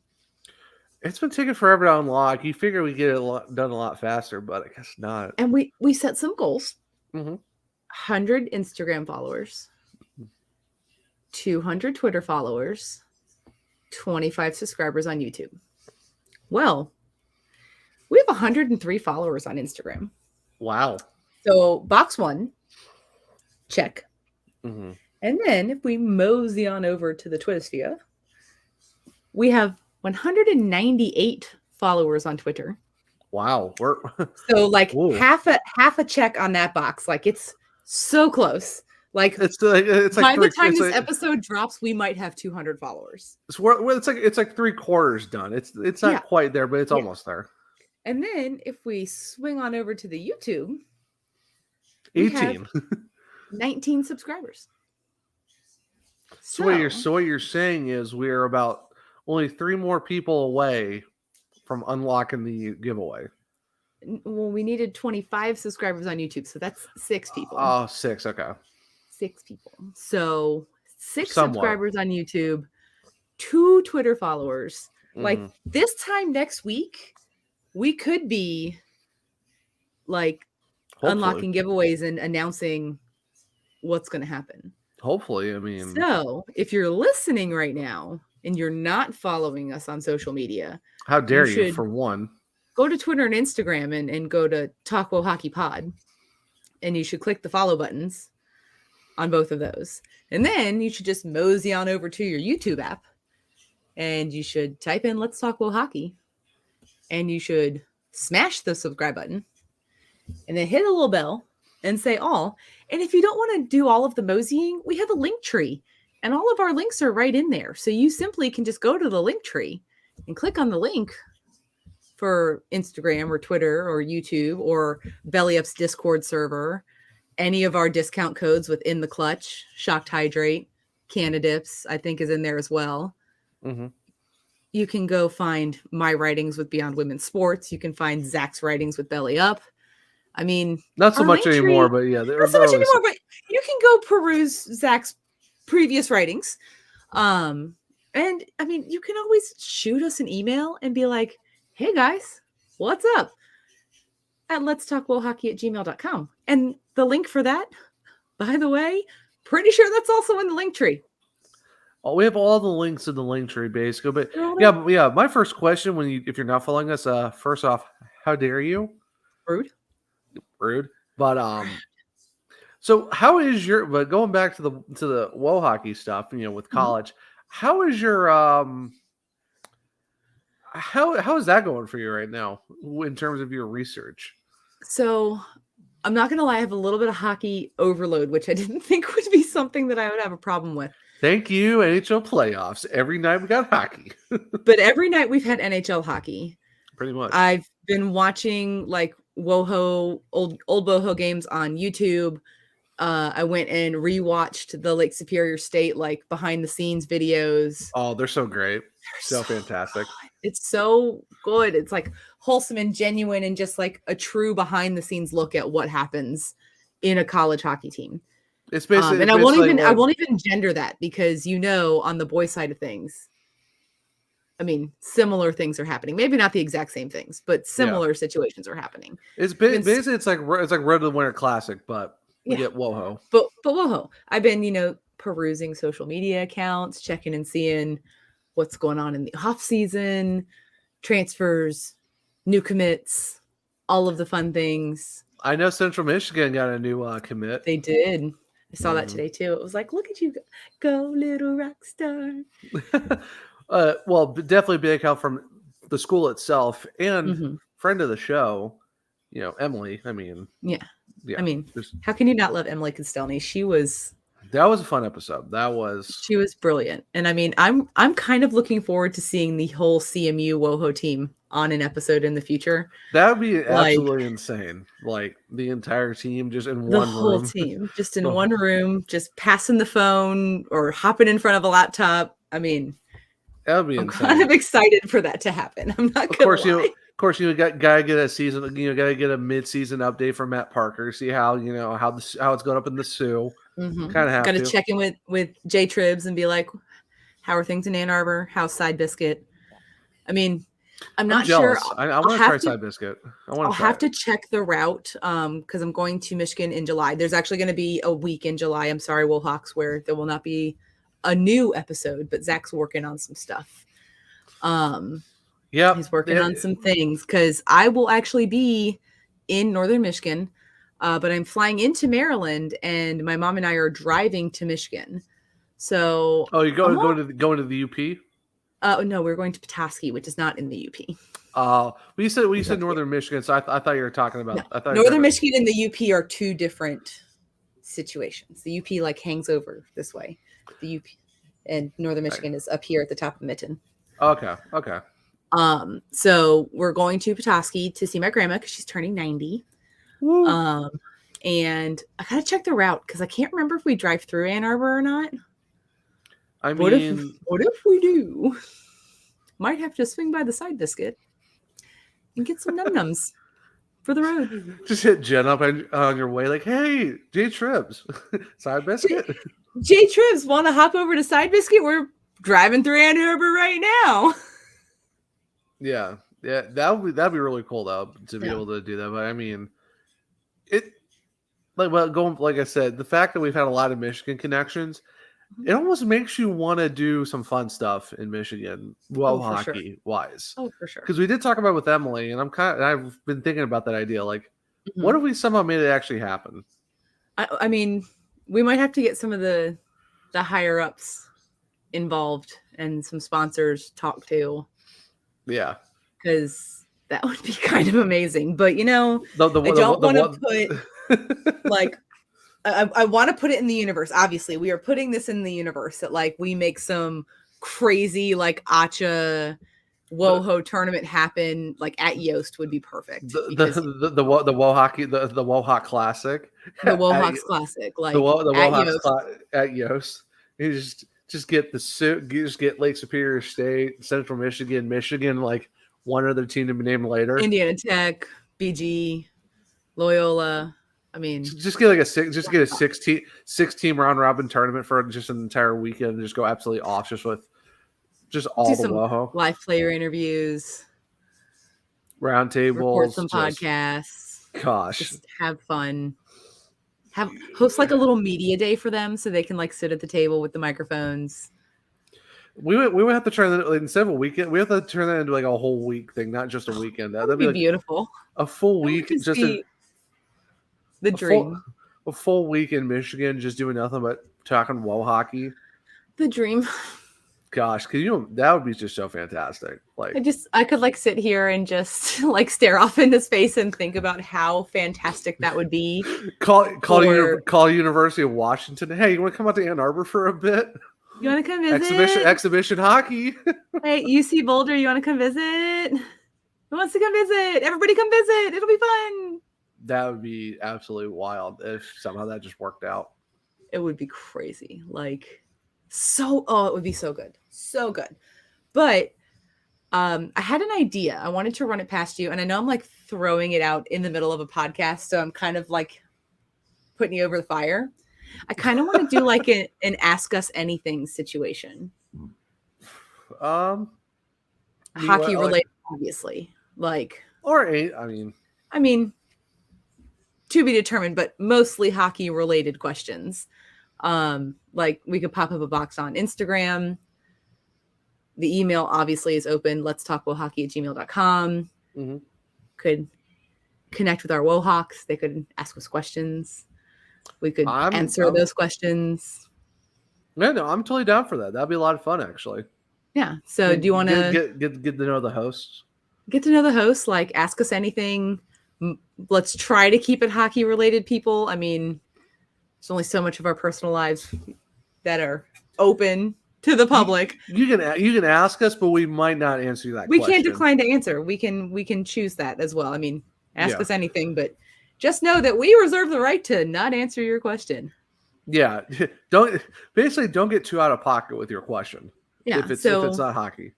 It's been taking forever to unlock. You figure we get it done a lot faster, but I guess not. And we set some goals. 100 Instagram followers, 200 Twitter followers, 25 subscribers on YouTube. Well, we have 103 followers on Instagram. Wow. So box 1, check. Mm-hmm. And then if we mosey on over to the Twittersphere, we have 198 followers on Twitter. Wow. So like half a check on that box. Like it's so close. Like it's like by the time this episode drops, we might have 200 followers. It's like 3/4 done. It's not quite there, but it's almost there. And then if we swing on over to the YouTube, 18. 19 subscribers. So what you're saying is we're about only 3 more people away from unlocking the giveaway. Well, we needed 25 subscribers on YouTube, so that's 6 people. Oh, 6. Okay. 6 people. So 6 subscribers on YouTube, 2 Twitter followers. Like this time next week, we could be like unlocking giveaways and announcing what's going to happen. Hopefully, I mean. So if you're listening right now and you're not following us on social media, how dare you for one? Go to Twitter and Instagram and go to Talk Wo Hockey Pod, and you should click the follow buttons on both of those. And then you should just mosey on over to your YouTube app, and you should type in Let's Talk Wo Hockey, and you should smash the subscribe button, and then hit a little bell and say all. And if you don't want to do all of the moseying, we have a link tree, and all of our links are right in there. So you simply can just go to the link tree and click on the link for Instagram or Twitter or YouTube or Belly Up's Discord server, any of our discount codes within the clutch, Shocked Hydrate, Canadips, I think is in there as well. Mm-hmm. You can go find my writings with Beyond Women's Sports. You can find Zach's writings with Belly Up. I mean, not so much anymore, but yeah, not so much anymore. But you can go peruse Zach's previous writings, and I mean, you can always shoot us an email and be like, "Hey guys, what's up?" at letstalkwohockey@gmail.com. And the link for that, by the way, pretty sure that's also in the link tree. Oh, we have all the links in the link tree, basically. But yeah. My first question, if you're not following us, first off, how dare you? Rude. But so how is your? But going back to the WO hockey stuff, with college, how is your how is that going for you right now in terms of your research? So I'm not gonna lie, I have a little bit of hockey overload, which I didn't think would be something that I would have a problem with. Thank you, NHL playoffs. Every night we got hockey. But every night we've had NHL hockey. Pretty much. I've been watching like WoHo, old WoHo games on YouTube. I went and rewatched the Lake Superior State like behind the scenes videos. Oh, they're so great. So fantastic. Good. It's so good. It's like wholesome and genuine and just like a true behind the scenes look at what happens in a college hockey team. It's basically, and I won't even gender that because on the boys side of things, I mean, similar things are happening. Maybe not the exact same things, but similar situations are happening. It's basically it's like Road to the Winter Classic, but we get WoHo. But WoHo. I've been, perusing social media accounts, checking and seeing what's going on in the off season, transfers, new commits, all of the fun things. I know Central Michigan got a new commit. They did. I saw that today too. It was like, look at you go, little rock star. Well, definitely big help from the school itself and friend of the show, Emily. I mean, yeah. I mean, how can you not love Emily Kostelny? That was a fun episode. She was brilliant. And I mean, I'm kind of looking forward to seeing the whole CMU WoHo team on an episode in the future. That would be absolutely insane. Like the entire team just in one room. The whole team just in one room, just passing the phone or hopping in front of a laptop. I mean, that would be insane. I'm kind of excited for that to happen. I'm not going to lie. Of course, gotta get a season. Gotta get a mid-season update from Matt Parker. See how how it's going up in the Sioux. Kind of have to check in with Jay Tribbs and be like, how are things in Ann Arbor? How's Side Biscuit? I mean, I'm not sure. I want to try Side Biscuit. I'll have to check the route because I'm going to Michigan in July. There's actually going to be a week in July. I'm sorry, Wolfhawks, where there will not be a new episode, but Zach's working on some stuff. Yeah, he's working on some things because I will actually be in Northern Michigan, but I'm flying into Maryland, and my mom and I are driving to Michigan. So, you're going to the UP? No, we're going to Petoskey, which is not in the UP. Well, you said Northern Michigan, so I thought you were talking about. No. I thought Northern Michigan and the UP are two different situations. The UP like hangs over this way. The UP and Northern Michigan is up here at the top of Mitten. Okay. So we're going to Petoskey to see my grandma because she's turning 90. Woo. And I gotta check the route because I can't remember if we drive through Ann Arbor or not. I what mean, if we do? Might have to swing by the Side Biscuit and get some num-nums for the road. Just hit Jen up on your way, like, hey, Jay Tribbs, Side Biscuit. Jay Tribbs, want to hop over to Side Biscuit? We're driving through Ann Arbor right now. Yeah, that'd be really cool though to be able to do that. But I mean, like I said, the fact that we've had a lot of Michigan connections, it almost makes you want to do some fun stuff in Michigan, hockey wise. Oh, for sure. Because we did talk about it with Emily, and I've been thinking about that idea. Like, what if we somehow made it actually happen? I mean, we might have to get some of the higher ups involved and some sponsors talk to. Yeah, because that would be kind of amazing. But I don't want to put like I want to put it in the universe. Obviously, we are putting this in the universe that like we make some crazy like Acha WoHo tournament happen like at Yost would be perfect. The Wohawk Classic. The Wohawks Classic, like the at Wohawks Yost. at Yost. You just get just get Lake Superior State, Central Michigan, like one other team to be named later. Indiana Tech, BG, Loyola. I mean, just get a 6-team round robin tournament for just an entire weekend and just go absolutely off just with all the WoHo. Live player interviews, roundtables, record some podcasts. Gosh, just have fun. Host like a little media day for them so they can like sit at the table with the microphones. We would have to turn that instead of a weekend. We have to turn that into like a whole week thing, not just a weekend. That'd be like beautiful. A full week, just the dream. A full week in Michigan, just doing nothing but talking WoW hockey. The dream. Gosh, that would be just so fantastic. Like I could like sit here and just like stare off into space and think about how fantastic that would be. Call University of Washington. Hey, you want to come out to Ann Arbor for a bit? You want to come visit? Exhibition hockey. Hey, UC Boulder, you want to come visit? Who wants to come visit? Everybody come visit. It'll be fun. That would be absolutely wild if somehow that just worked out. It would be crazy. Like it would be so good. So good. But I had an idea. I wanted to run it past you. And I know I'm like throwing it out in the middle of a podcast. So I'm kind of like putting you over the fire. I kind of want to do like an Ask Us Anything situation. Hockey related, obviously. Like, I mean, to be determined, but mostly hockey related questions. Like we could pop up a box on Instagram. The email obviously is open. Let's talk wohockey@gmail.com. Mm-hmm. Could connect with our Wohawks. They could ask us questions. We could answer those questions. Yeah, no, I'm totally down for that. That'd be a lot of fun, actually. Yeah. So do you want to get to know the hosts? Get to know the hosts, like ask us anything. Let's try to keep it hockey related, people. I mean, there's only so much of our personal lives that are open to the public. You can ask us, but we might not answer you that question. We can't decline to answer. We can choose that as well. I mean, ask us anything, but just know that we reserve the right to not answer your question. Yeah. Don't get too out of pocket with your question. Yeah. If it's not hockey.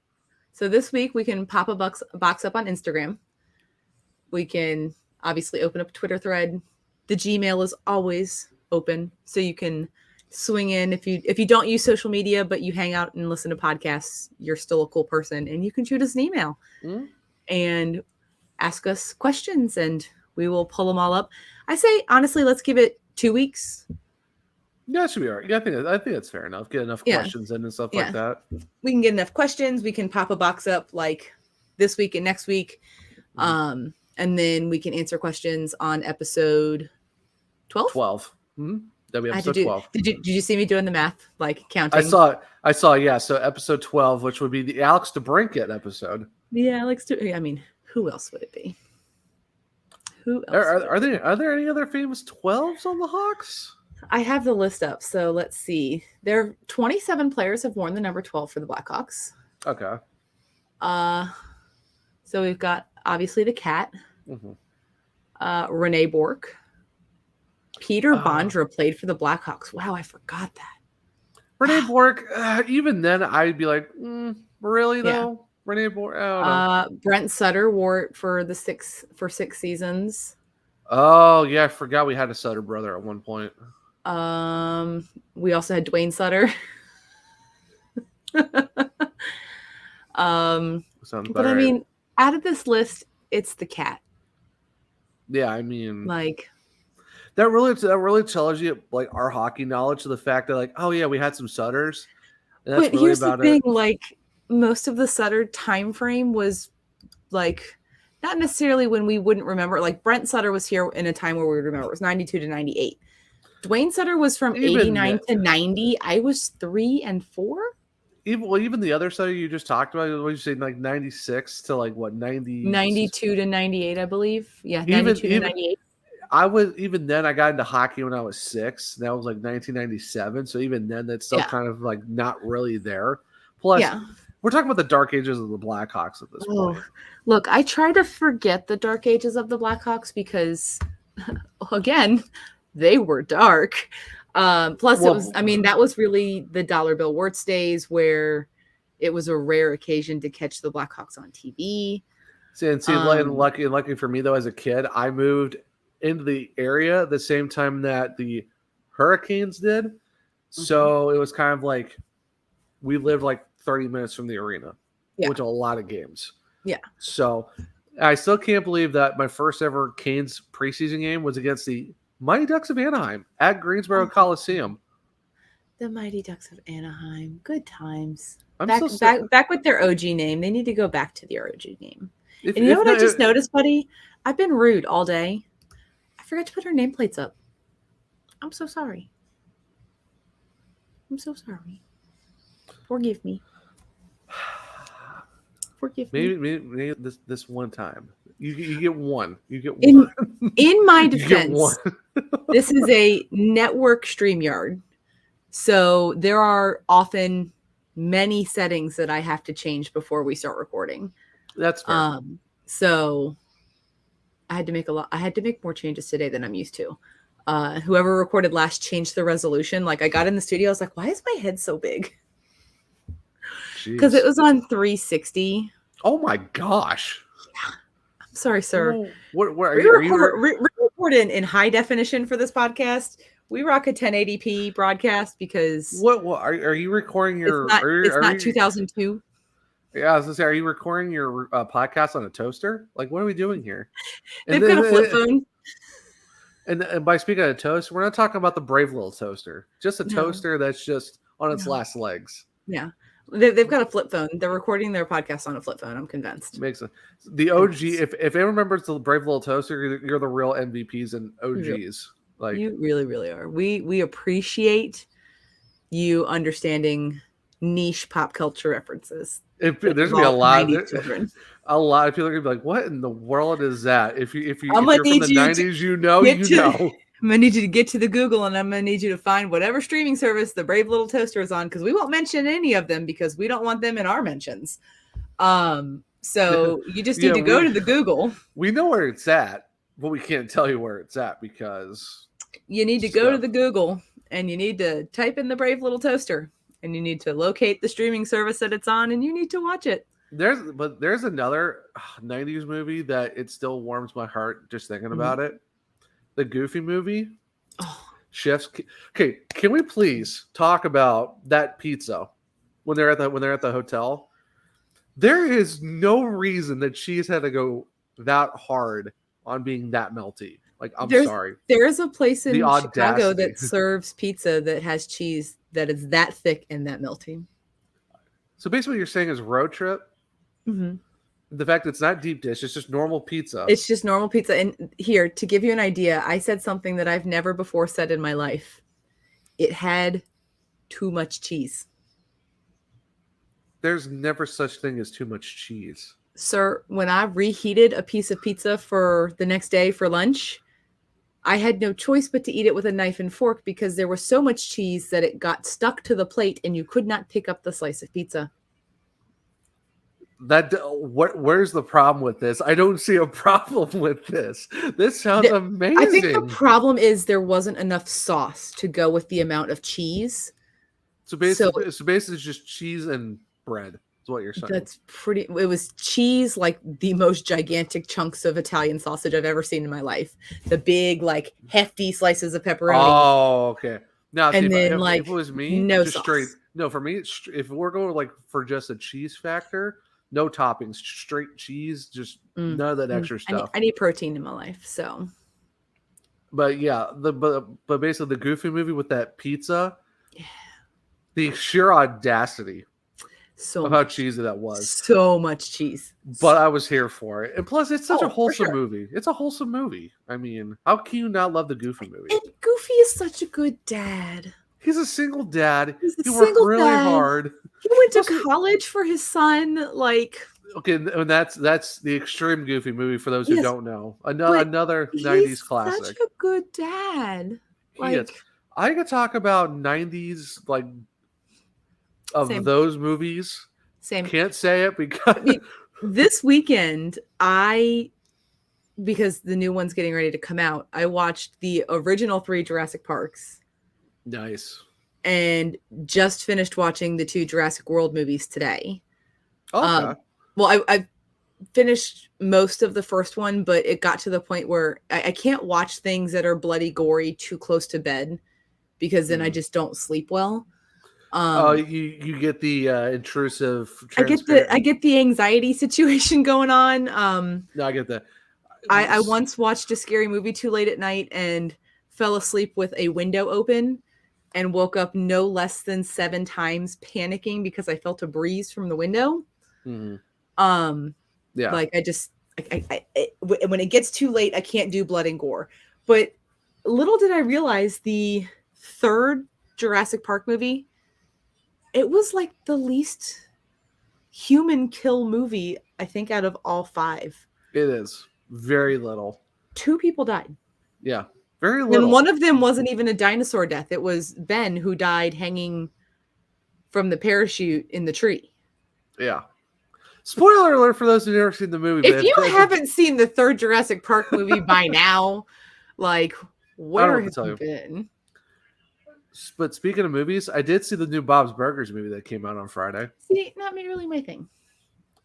So this week we can pop a box up on Instagram. We can obviously open up a Twitter thread. The Gmail is always open, so you can swing in. If you don't use social media, but you hang out and listen to podcasts, you're still a cool person, and you can shoot us an email and ask us questions, and we will pull them all up. I say, honestly, let's give it 2 weeks. Yeah, it should be all right. Yeah, I think that's fair enough. Get enough questions in and stuff like that. We can get enough questions. We can pop a box up like this week and next week. And then we can answer questions on episode 12. 12. Mm-hmm. That'll be episode 12. Did you see me doing the math, like counting? I saw. Yeah. So episode 12, which would be the Alex DeBrincat episode. Yeah, Alex. I mean, who else would it be? Who else? Are there any other famous 12s on the Hawks? I have the list up. So let's see. There are 27 players have worn the number 12 for the Blackhawks. Okay. So we've got obviously the Cat, Renee Bork, Peter Bondra played for the Blackhawks. Wow, I forgot that. Renee Bork. Even then, I'd be like, really though? Renee Bork. Brent Sutter wore it for 6 seasons. Oh yeah, I forgot we had a Sutter brother at one point. We also had Dwayne Sutter. But I mean, out of this list, it's the Cat. Yeah, I mean, like that really tells you like our hockey knowledge of the fact that like, oh yeah, we had some Sutters. And that's but really here's about the thing, like most of the Sutter time frame was like not necessarily when we wouldn't remember. Like Brent Sutter was here in a time where we would remember. It was 92 to 98. Dwayne Sutter was from 89 to 90. I was 3 and 4. Even the other Sutter you just talked about, what did you say, like 96 to like what 92 to 98, I believe. Yeah, 92 to 98. Even then I got into hockey when I was 6. That was like 1997. So even then that's still kind of like not really there. Plus We're talking about the dark ages of the Blackhawks at this point. Look, I try to forget the dark ages of the Blackhawks because, again, they were dark. Plus, that was really the dollar bill Wirtz days where it was a rare occasion to catch the Blackhawks on TV. Lucky for me though, as a kid, I moved into the area the same time that the Hurricanes did. Mm-hmm. So it was kind of like we lived like 30 minutes from the arena, which are a lot of games. Yeah. So I still can't believe that my first ever Canes preseason game was against the Mighty Ducks of Anaheim at Greensboro Coliseum. The Mighty Ducks of Anaheim. Good times. Back with their OG name. They need to go back to their OG name. And you know what I just noticed, buddy? I've been rude all day. I forgot to put her nameplates up. I'm so sorry. Forgive me. Maybe this one time. You get one. You get one. In my defense, this is a network StreamYard. So there are often many settings that I have to change before we start recording. That's fair. So I had to make more changes today than I'm used to. Whoever recorded last changed the resolution. Like I got in the studio, I was like, why is my head so big? Because it was on 360. Oh my gosh. Yeah. I'm sorry, sir. Are we record in high definition for this podcast. We rock a 1080p broadcast because what are you recording your it's not 2002. Yeah, I was gonna say, are you recording your podcast on a toaster? Like, what are we doing here? They've got a flip phone. And by speaking of a toaster, we're not talking about the brave little toaster. Just a toaster that's just on its last legs. Yeah. They've got a flip phone. They're recording their podcast on a flip phone. I'm convinced. Makes sense. The OG, if anyone remembers the brave little toaster, you're the real MVPs and OGs. Like you really, really are. We appreciate you understanding niche pop culture references. There's gonna be a lot of people are gonna be like, "What in the world is that?" If you're from the '90s, you know. I'm gonna need you to get to the Google, and I'm gonna need you to find whatever streaming service the brave little toaster is on, because we won't mention any of them because we don't want them in our mentions. So you just need to go to the Google. We know where it's at, but we can't tell you where it's at because you need to go to the Google and you need to type in the brave little toaster and you need to locate the streaming service that it's on and you need to watch it. There's another 90s movie that it still warms my heart just thinking about it. The Goofy movie. Oh. Chef's. Okay, can we please talk about that pizza when they're at the hotel? There is no reason that cheese had to go that hard on being that melty. Like, sorry. There's a place in Chicago that serves pizza that has cheese that is that thick and that melty. So basically what you're saying is road trip. Mm-hmm. The fact that it's not deep dish, it's just normal pizza. It's just normal pizza. And here, to give you an idea, I said something that I've never before said in my life. It had too much cheese. There's never such thing as too much cheese. Sir, when I reheated a piece of pizza for the next day for lunch, I had no choice but to eat it with a knife and fork because there was so much cheese that it got stuck to the plate and you could not pick up the slice of pizza. Where's the problem with this? I don't see a problem with this. This sounds amazing. I think the problem is there wasn't enough sauce to go with the amount of cheese. So basically it's just cheese and bread. Is what you're saying. It was cheese, like the most gigantic chunks of Italian sausage I've ever seen in my life. The big, like, hefty slices of pepperoni. Oh, okay. Now, and if it was me, no just sauce. straight. No, for me, if we're going like for just a cheese factor, no toppings, straight cheese, just none of that extra stuff. I need protein in my life, so. But yeah, but basically the Goofy movie with that pizza, the sheer audacity of how cheesy that was. So much cheese. But I was here for it. And plus, it's such a wholesome movie. It's a wholesome movie. I mean, how can you not love the Goofy movie? And Goofy is such a good dad. He's a single dad. He worked really hard. He went to college for his son. Like, okay, and that's the extreme Goofy movie for those who don't know. Another 90s classic. Such a good dad. I could talk about 90s like of those movies Same. Can't say it because this weekend, because the new one's getting ready to come out, I watched the original 3 Jurassic Parks. Nice. And just finished watching the 2 Jurassic World movies today. Okay. Well, I finished most of the first one, but it got to the point where I can't watch things that are bloody, gory too close to bed because then I just don't sleep well. You get the intrusive. I get the anxiety situation going on. No, I get that. I once watched a scary movie too late at night and fell asleep with a window open and woke up no less than 7 times panicking because I felt a breeze from the window. Mm-hmm. Yeah. Like when it gets too late, I can't do blood and gore. But little did I realize the 3rd Jurassic Park movie, it was like the least human kill movie, I think, out of all 5. It is. Very little. 2 people died. Yeah. Very little. And one of them wasn't even a dinosaur death. It was Ben who died hanging from the parachute in the tree. Yeah. Spoiler alert for those who've never seen the movie. If you haven't seen the 3rd Jurassic Park movie by now, like, where have you been? But speaking of movies, I did see the new Bob's Burgers movie that came out on Friday. See, not really my thing.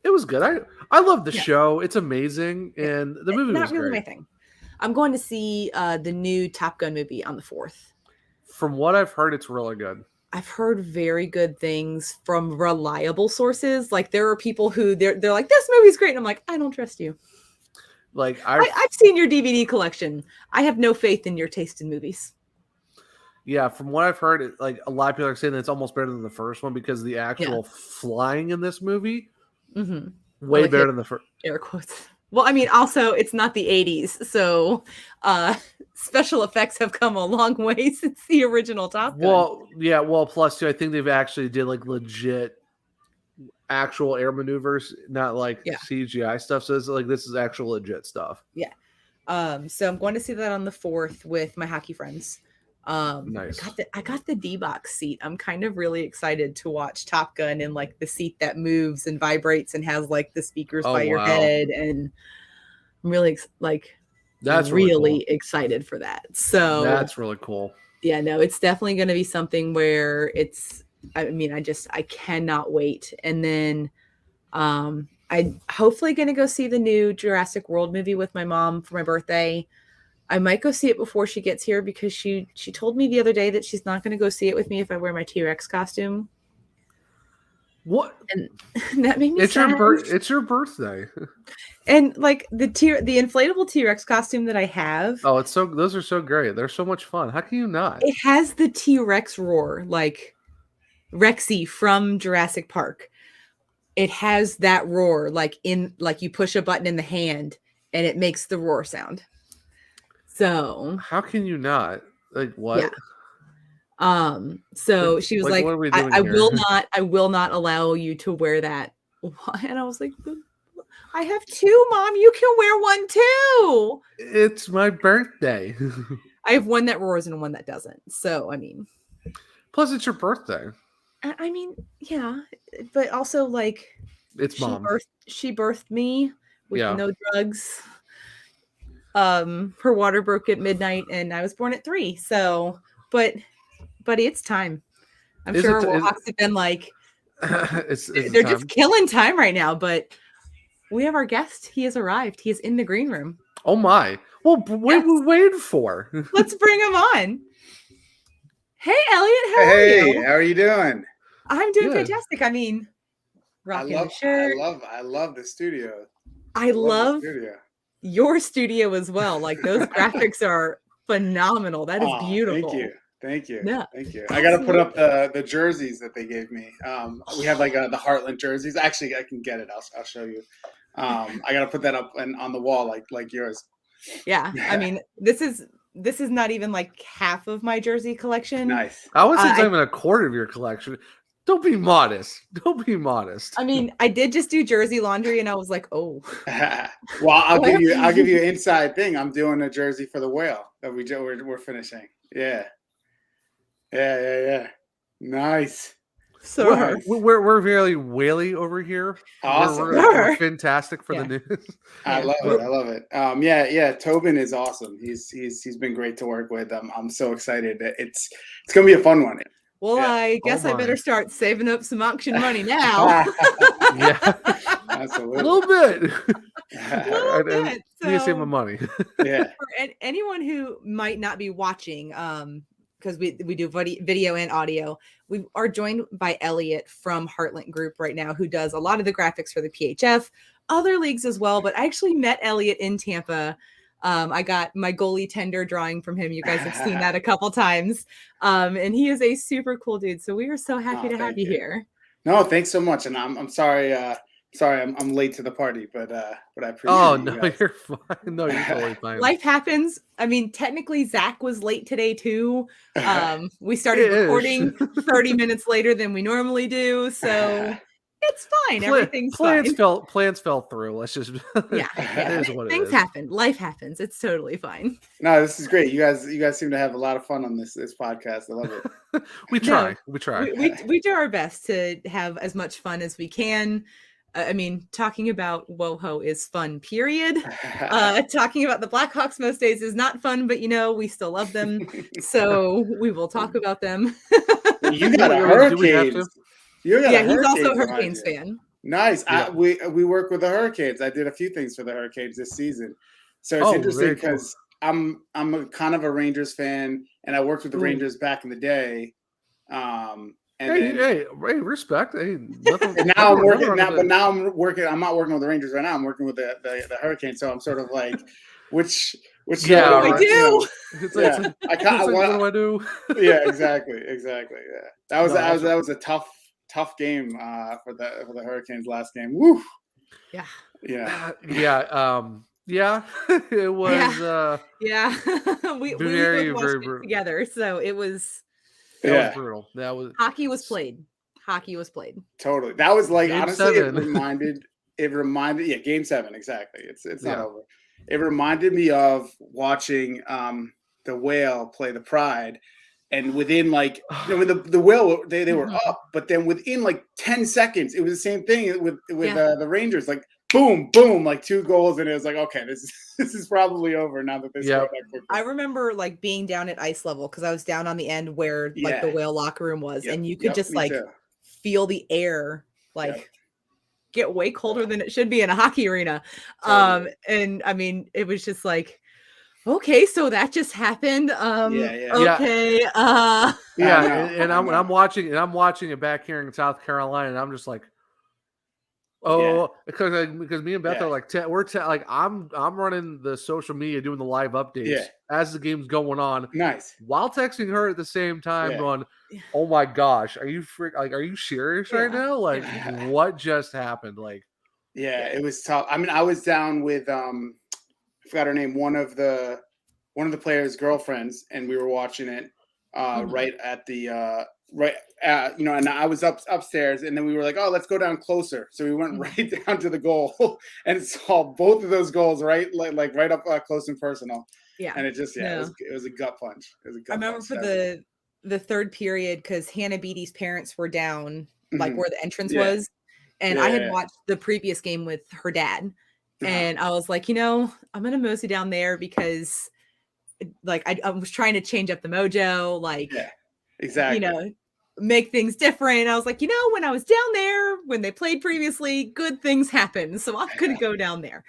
It was good. I love the show. It's amazing. And the movie was not really great. My thing. I'm going to see the new Top Gun movie on the 4th. From what I've heard, it's really good. I've heard very good things from reliable sources. Like there are people who they're like, this movie's great. And I'm like, I don't trust you. Like I've seen your DVD collection. I have no faith in your taste in movies. Yeah, from what I've heard, like a lot of people are saying that it's almost better than the first one because the actual flying in this movie, way better than the first. Air quotes. Well, I mean, also it's not the 80s, so special effects have come a long way since the original Top Gun. Well, plus too, I think they've actually did like legit actual air maneuvers, not like CGI stuff. So it's like this is actual legit stuff. Yeah. So I'm going to see that on the 4th with my hockey friends. Nice. I got the D-box seat. I'm kind of really excited to watch Top Gun in like the seat that moves and vibrates and has like the speakers by your head, and I'm really that's really cool. excited for that. So that's really cool. Yeah, no, it's definitely going to be something where I cannot wait. And then I'm hopefully going to go see the new Jurassic World movie with my mom for my birthday. I might go see it before she gets here because she told me the other day that she's not going to go see it with me if I wear my T-Rex costume. What? And that made me sad. It's your birthday. And like the inflatable T-Rex costume that I have. Oh, those are so great. They're so much fun. How can you not? It has the T-Rex roar, like Rexy from Jurassic Park. It has that roar, like you push a button in the hand and it makes the roar sound. So how can you not? Like what? Yeah. So she was like, what are we doing I here? will not allow you to wear that. And I was like, I have 2, Mom. You can wear one too. It's my birthday. I have one that roars and one that doesn't. So, I mean. Plus, it's your birthday. I mean, yeah. But also, like. It's Mom. She birthed me with no drugs. Her water broke at midnight and I was born at 3. So, but buddy, it's time. I'm sure Warhawks have been like, they're just killing time right now, but we have our guest. He has arrived. He is in the green room. Oh my. Well, what are we waiting for? Let's bring him on. Hey, Elliot. How are you? Hey, how are you doing? I'm doing fantastic. I mean, rocking the shirt. I love the studio. I love the studio. Your studio as well. Like those graphics are phenomenal. That is beautiful. Thank you. Yeah. Thank you. I got to put up the jerseys that they gave me. We have like the Heartlent jerseys. Actually, I can get it. I'll show you. I got to put that up on the wall like yours. Yeah. I mean, this is not even like half of my jersey collection. Nice. I would say it's not even a quarter of your collection. Don't be modest. Don't be modest. I mean, I did just do jersey laundry, and I was like, "Oh." Well, I'll give you an inside thing. I'm doing a jersey for the whale that we're finishing. Yeah. Nice. Sir. We're very whaley over here. Awesome. We're fantastic for Yeah. the news. I love it. Yeah. Tobin is awesome. He's been great to work with. I'm so excited. It's gonna be a fun one. Well, Yeah. I guess I better start saving up some auction money now. Yeah, Absolutely. a little bit. Little bit. Need to save my So money. Yeah. for anyone who might not be watching, because we do video and audio, we are joined by Elliot from Heartlent Group right now, who does a lot of the graphics for the PHF, other leagues as well. But I actually met Elliot in Tampa. I got my goalie tender drawing from him. You guys have seen that a couple times. And he is a super cool dude. So we are so happy to have you here. No, thanks so much. And I'm sorry. Sorry, I'm late to the party, but I appreciate it. Oh no, you're fine. No, you're totally fine. Life happens. I mean, technically, Zach was late today too. We started recording 30 minutes later than we normally do, so it's fine. Everything's fine. Plans fell through. Let's just Yeah. It is what Things it is. happen. Life happens. It's totally fine. No, this is great. You guys seem to have a lot of fun on this podcast. I love it. We try. We try. We do our best to have as much fun as we can. I mean, talking about WoHo is fun, period. Talking about the Blackhawks most days is not fun, but we still love them. So we will talk about them. You got a Hurricanes. He's also a Hurricanes fan. Nice. Yeah. We work with the Hurricanes. I did a few things for the Hurricanes this season. So it's interesting because I'm a kind of a Rangers fan, and I worked with the Rangers back in the day. Hey, respect. Hey, now I'm working. I'm not working with the Rangers right now. I'm working with the Hurricanes. So I'm sort of like, which what do I do? What do I do? Yeah, exactly. Yeah, that was a tough game for the Hurricanes last game. Woo. Yeah. It was. we very watched it together, so it was. That was brutal. Hockey was played. Totally. That was like Game honestly 7. it reminded Game 7, exactly. It's not over. It reminded me of watching the Whale play the Pride, and within the Whale they were up, but then within 10 seconds it was the same thing with the Rangers, boom, like 2 goals, and it was like, okay, this is probably over now that they scored that quickly. I rember being down at ice level because I was down on the end where the Whale locker room was, and you could just feel the air get way colder than it should be in a hockey arena. Totally. And I mean, it was just like, okay, so that just happened. Okay. And I'm watching it back here in South Carolina, and I'm just like, because me and Beth are I'm running the social media, doing the live updates as the game's going on. Nice. While texting her at the same time, going, "Oh my gosh, are you are you serious right now? What just happened?" It was tough. I mean, I was down with I forgot her name, one of the players' girlfriends, and we were watching it right at the and I was upstairs, and then we were like, oh, let's go down closer. So we went right down to the goal and saw both of those goals right up close and personal. Yeah. And it just it was a gut punch. I remember for the third period, because Hannah Beatty's parents were down where the entrance was, and I had watched the previous game with her dad, and I was like, I'm gonna mosey down there because I was trying to change up the mojo, exactly. Make things different. I was like, when I was down there, when they played previously, good things happened. So I'm going to go down there.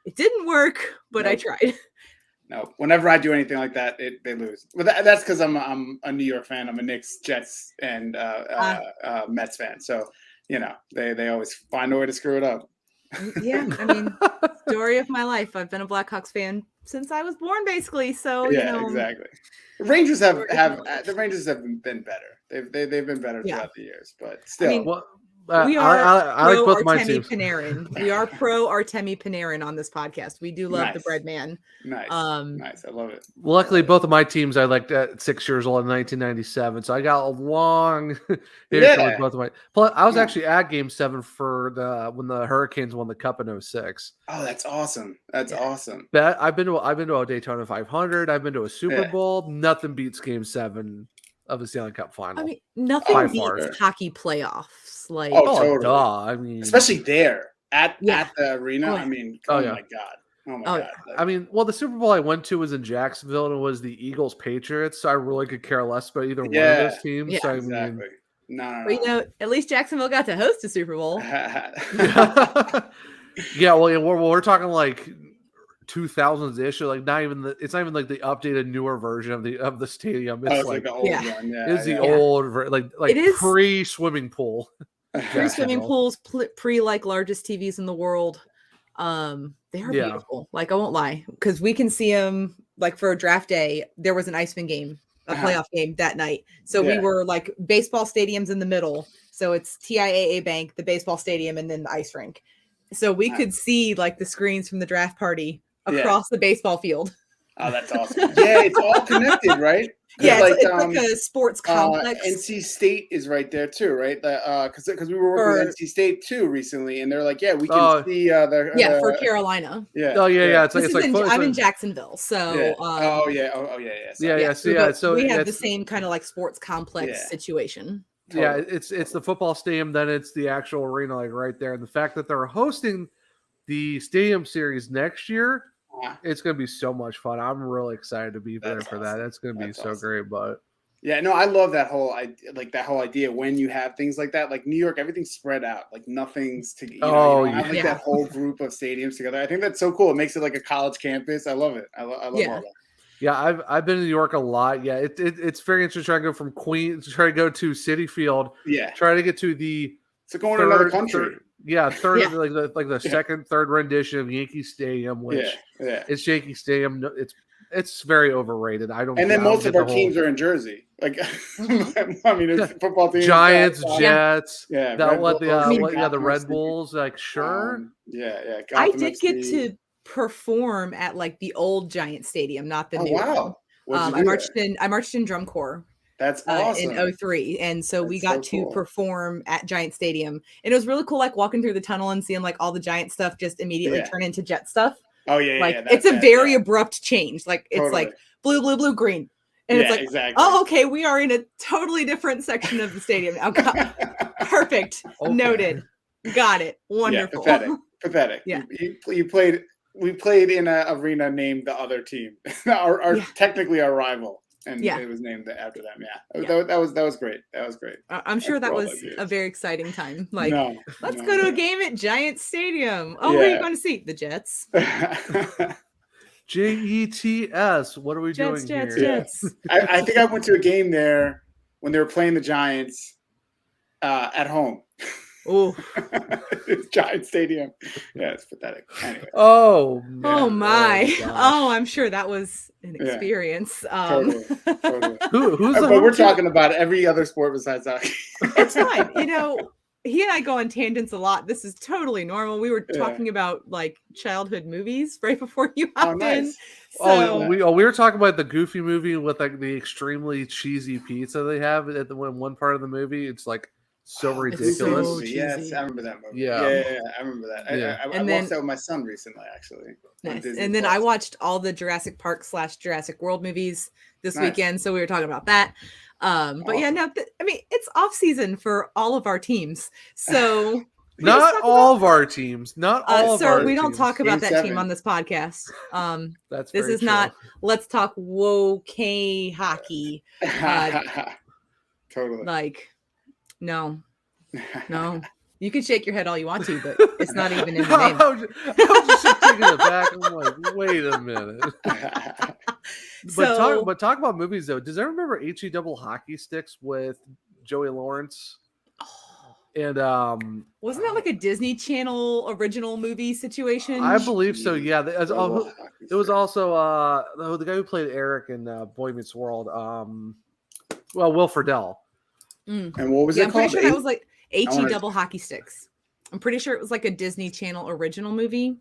It didn't work, but I tried. No, whenever I do anything like that, they lose. But that's because I'm a New York fan. I'm a Knicks, Jets, and Mets fan. So, they always find a way to screw it up. Yeah. I mean, story of my life. I've been a Blackhawks fan since I was born, basically. So, exactly. The Rangers have been better. They've been better throughout the years, but still. We are I like both my teams. Panarin. We are pro Artemi Panarin on this podcast. We do love the bread man. Nice. Nice. I love it. Luckily, both of my teams I liked at 6 years old in 1997, so I got a long history with both of my. Plus, I was actually at Game 7 for when the Hurricanes won the Cup in 06. Oh, that's awesome. That's awesome. I've been to a Daytona 500. I've been to a Super Bowl. Nothing beats Game 7 of the Stanley Cup final. I mean, nothing By beats far. hockey playoffs. Like, Oh, Oh, totally. duh. I mean, Especially there at Yeah. the arena. Oh, I yeah. mean, Oh, oh, yeah. my God. Oh my Oh, God. yeah. I mean, well, the Super Bowl I went to was in Jacksonville, and it was the Eagles Patriots. So I really could care less about either one of those teams. Yeah. So, I exactly. No. But, you know, at least Jacksonville got to host a Super Bowl. mean, yeah. Well, we're talking like 2000s ish. Like it's not even like the updated newer version of the stadium. It's like the old one. Yeah, it's the Yeah. old like It is- pre swimming pool. Pre-swimming pools, pre like largest TVs in the world. They are beautiful. Like, I won't lie, because we can see them. Like, for a draft day, there was an Iceman game, a playoff game that night. So we were like baseball stadiums in the middle. So it's TIAA Bank, the baseball stadium, and then the ice rink. So we could see like the screens from the draft party across the baseball field. Oh, that's awesome. Yeah, it's all connected, right? Yeah, it's like a sports complex. NC State is right there too, right? Because we were working with NC State too recently, and they're like, yeah, we can see for Carolina. Yeah. Oh yeah. I'm in Jacksonville, so So we have the same kind of like sports complex situation. Totally. Yeah, it's the football stadium, then it's the actual arena, like right there. And the fact that they're hosting the stadium series next year, it's going to be so much fun. I'm really excited to be there for that. That's going to be so great. But yeah, no, I love that whole idea when you have things like that, like New York, everything's spread out, like nothing's to you have like that whole group of stadiums together. I think that's so cool. It makes it like a college campus. I love it. I love all that. Yeah, I've been in New York a lot. Yeah, it's very interesting trying to go from Queens, try to go to Citi Field. Yeah, try to get to the going to another country. Like the second, third rendition of Yankee Stadium, which it's Yankee Stadium. It's very overrated. And then most of our teams are in Jersey. Like, I mean, it's football teams. Giants, Jets. Yeah, the Red Bulls. Like, sure. I did get to perform at like the old Giant Stadium, not the new one. I marched in drum corps. That's awesome. In 03. And so we got to perform at Giant Stadium. And it was really cool, like walking through the tunnel and seeing like all the Giant stuff just immediately turn into Jet stuff. Oh yeah. Like it's a very abrupt change. Like it's like blue, blue, blue, green. And it's like, oh, okay, we are in a totally different section of the stadium now. Perfect. Okay. Noted. Got it. Wonderful. Yeah, pathetic. Yeah. We played in an arena named the other team, technically our rival, and it was named after them. Yeah, that was great. That was great. I'm sure that was a very exciting time. Like, let's go to a game at Giant Stadium. Oh, what are you going to see? The Jets. Jets. What are we doing here? Jets. I think I went to a game there when they were playing the Giants at home. Oh, Giant Stadium. Yeah, it's pathetic. Anyway. Oh my. Oh, I'm sure that was an experience. Totally. Who's but we're talking about every other sport besides hockey. It's fine. You know, he and I go on tangents a lot. This is totally normal. We were talking about like childhood movies right before you hopped in. So, we were talking about the Goofy movie with like the extremely cheesy pizza they have at one part of the movie. It's like so ridiculous. So yes, I remember that movie. Yeah, I remember that. I watched that with my son recently, actually. Nice. And then I watched all the Jurassic Park / Jurassic World movies this weekend, so we were talking about that. But yeah, no, I mean, it's off season for all of our teams, so not all of our teams. Not all of our we don't teams. talk about that team on this podcast. That's this is true. not. Let's talk woke hockey. Totally. Like. No. You can shake your head all you want to, but it's not even in the name. I'm just taking it back. I'm like, wait a minute. But talk about movies though. Does everyone remember HE double hockey sticks with Joey Lawrence? And wasn't that like a Disney Channel original movie situation? I believe so. Yeah, it was also the guy who played Eric in Boy Meets World. Will Friedle. And what was it I'm called? pretty sure that was like HE double hockey sticks. I'm pretty sure it was like a Disney Channel original movie.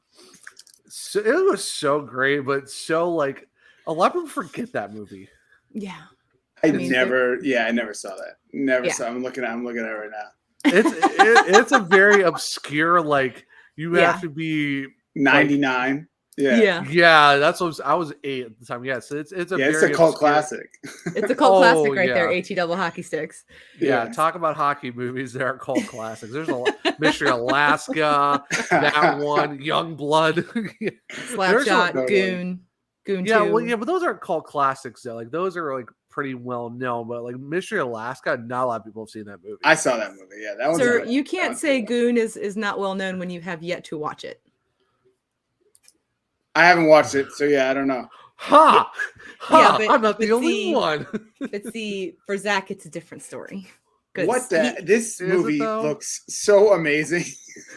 So it was so great, but so like a lot of people forget that movie. Yeah. I never saw that. Never saw. I'm looking at it right now. It's a very obscure, like you have to be 99. Yeah, that's what I was 8 at the time. Yeah, so it's a it's very a cult obscure- classic. It's a cult classic right yeah. there. HE double hockey sticks. Yeah, talk about hockey movies that are cult classics. There's a Mystery Alaska, that one, Young Blood, Slapshot, Goon. Goon 2. Well, but those aren't cult classics though. Like those are like pretty well known. But like Mystery Alaska, not a lot of people have seen that movie. I saw that movie. Yeah, that one's Sir, good. you can't say Goon is not well known when you have yet to watch it. I haven't watched it, so yeah, I don't know. Ha! Yeah, but, I'm not the only one. But see, for Zach, it's a different story. What this movie though? looks so amazing.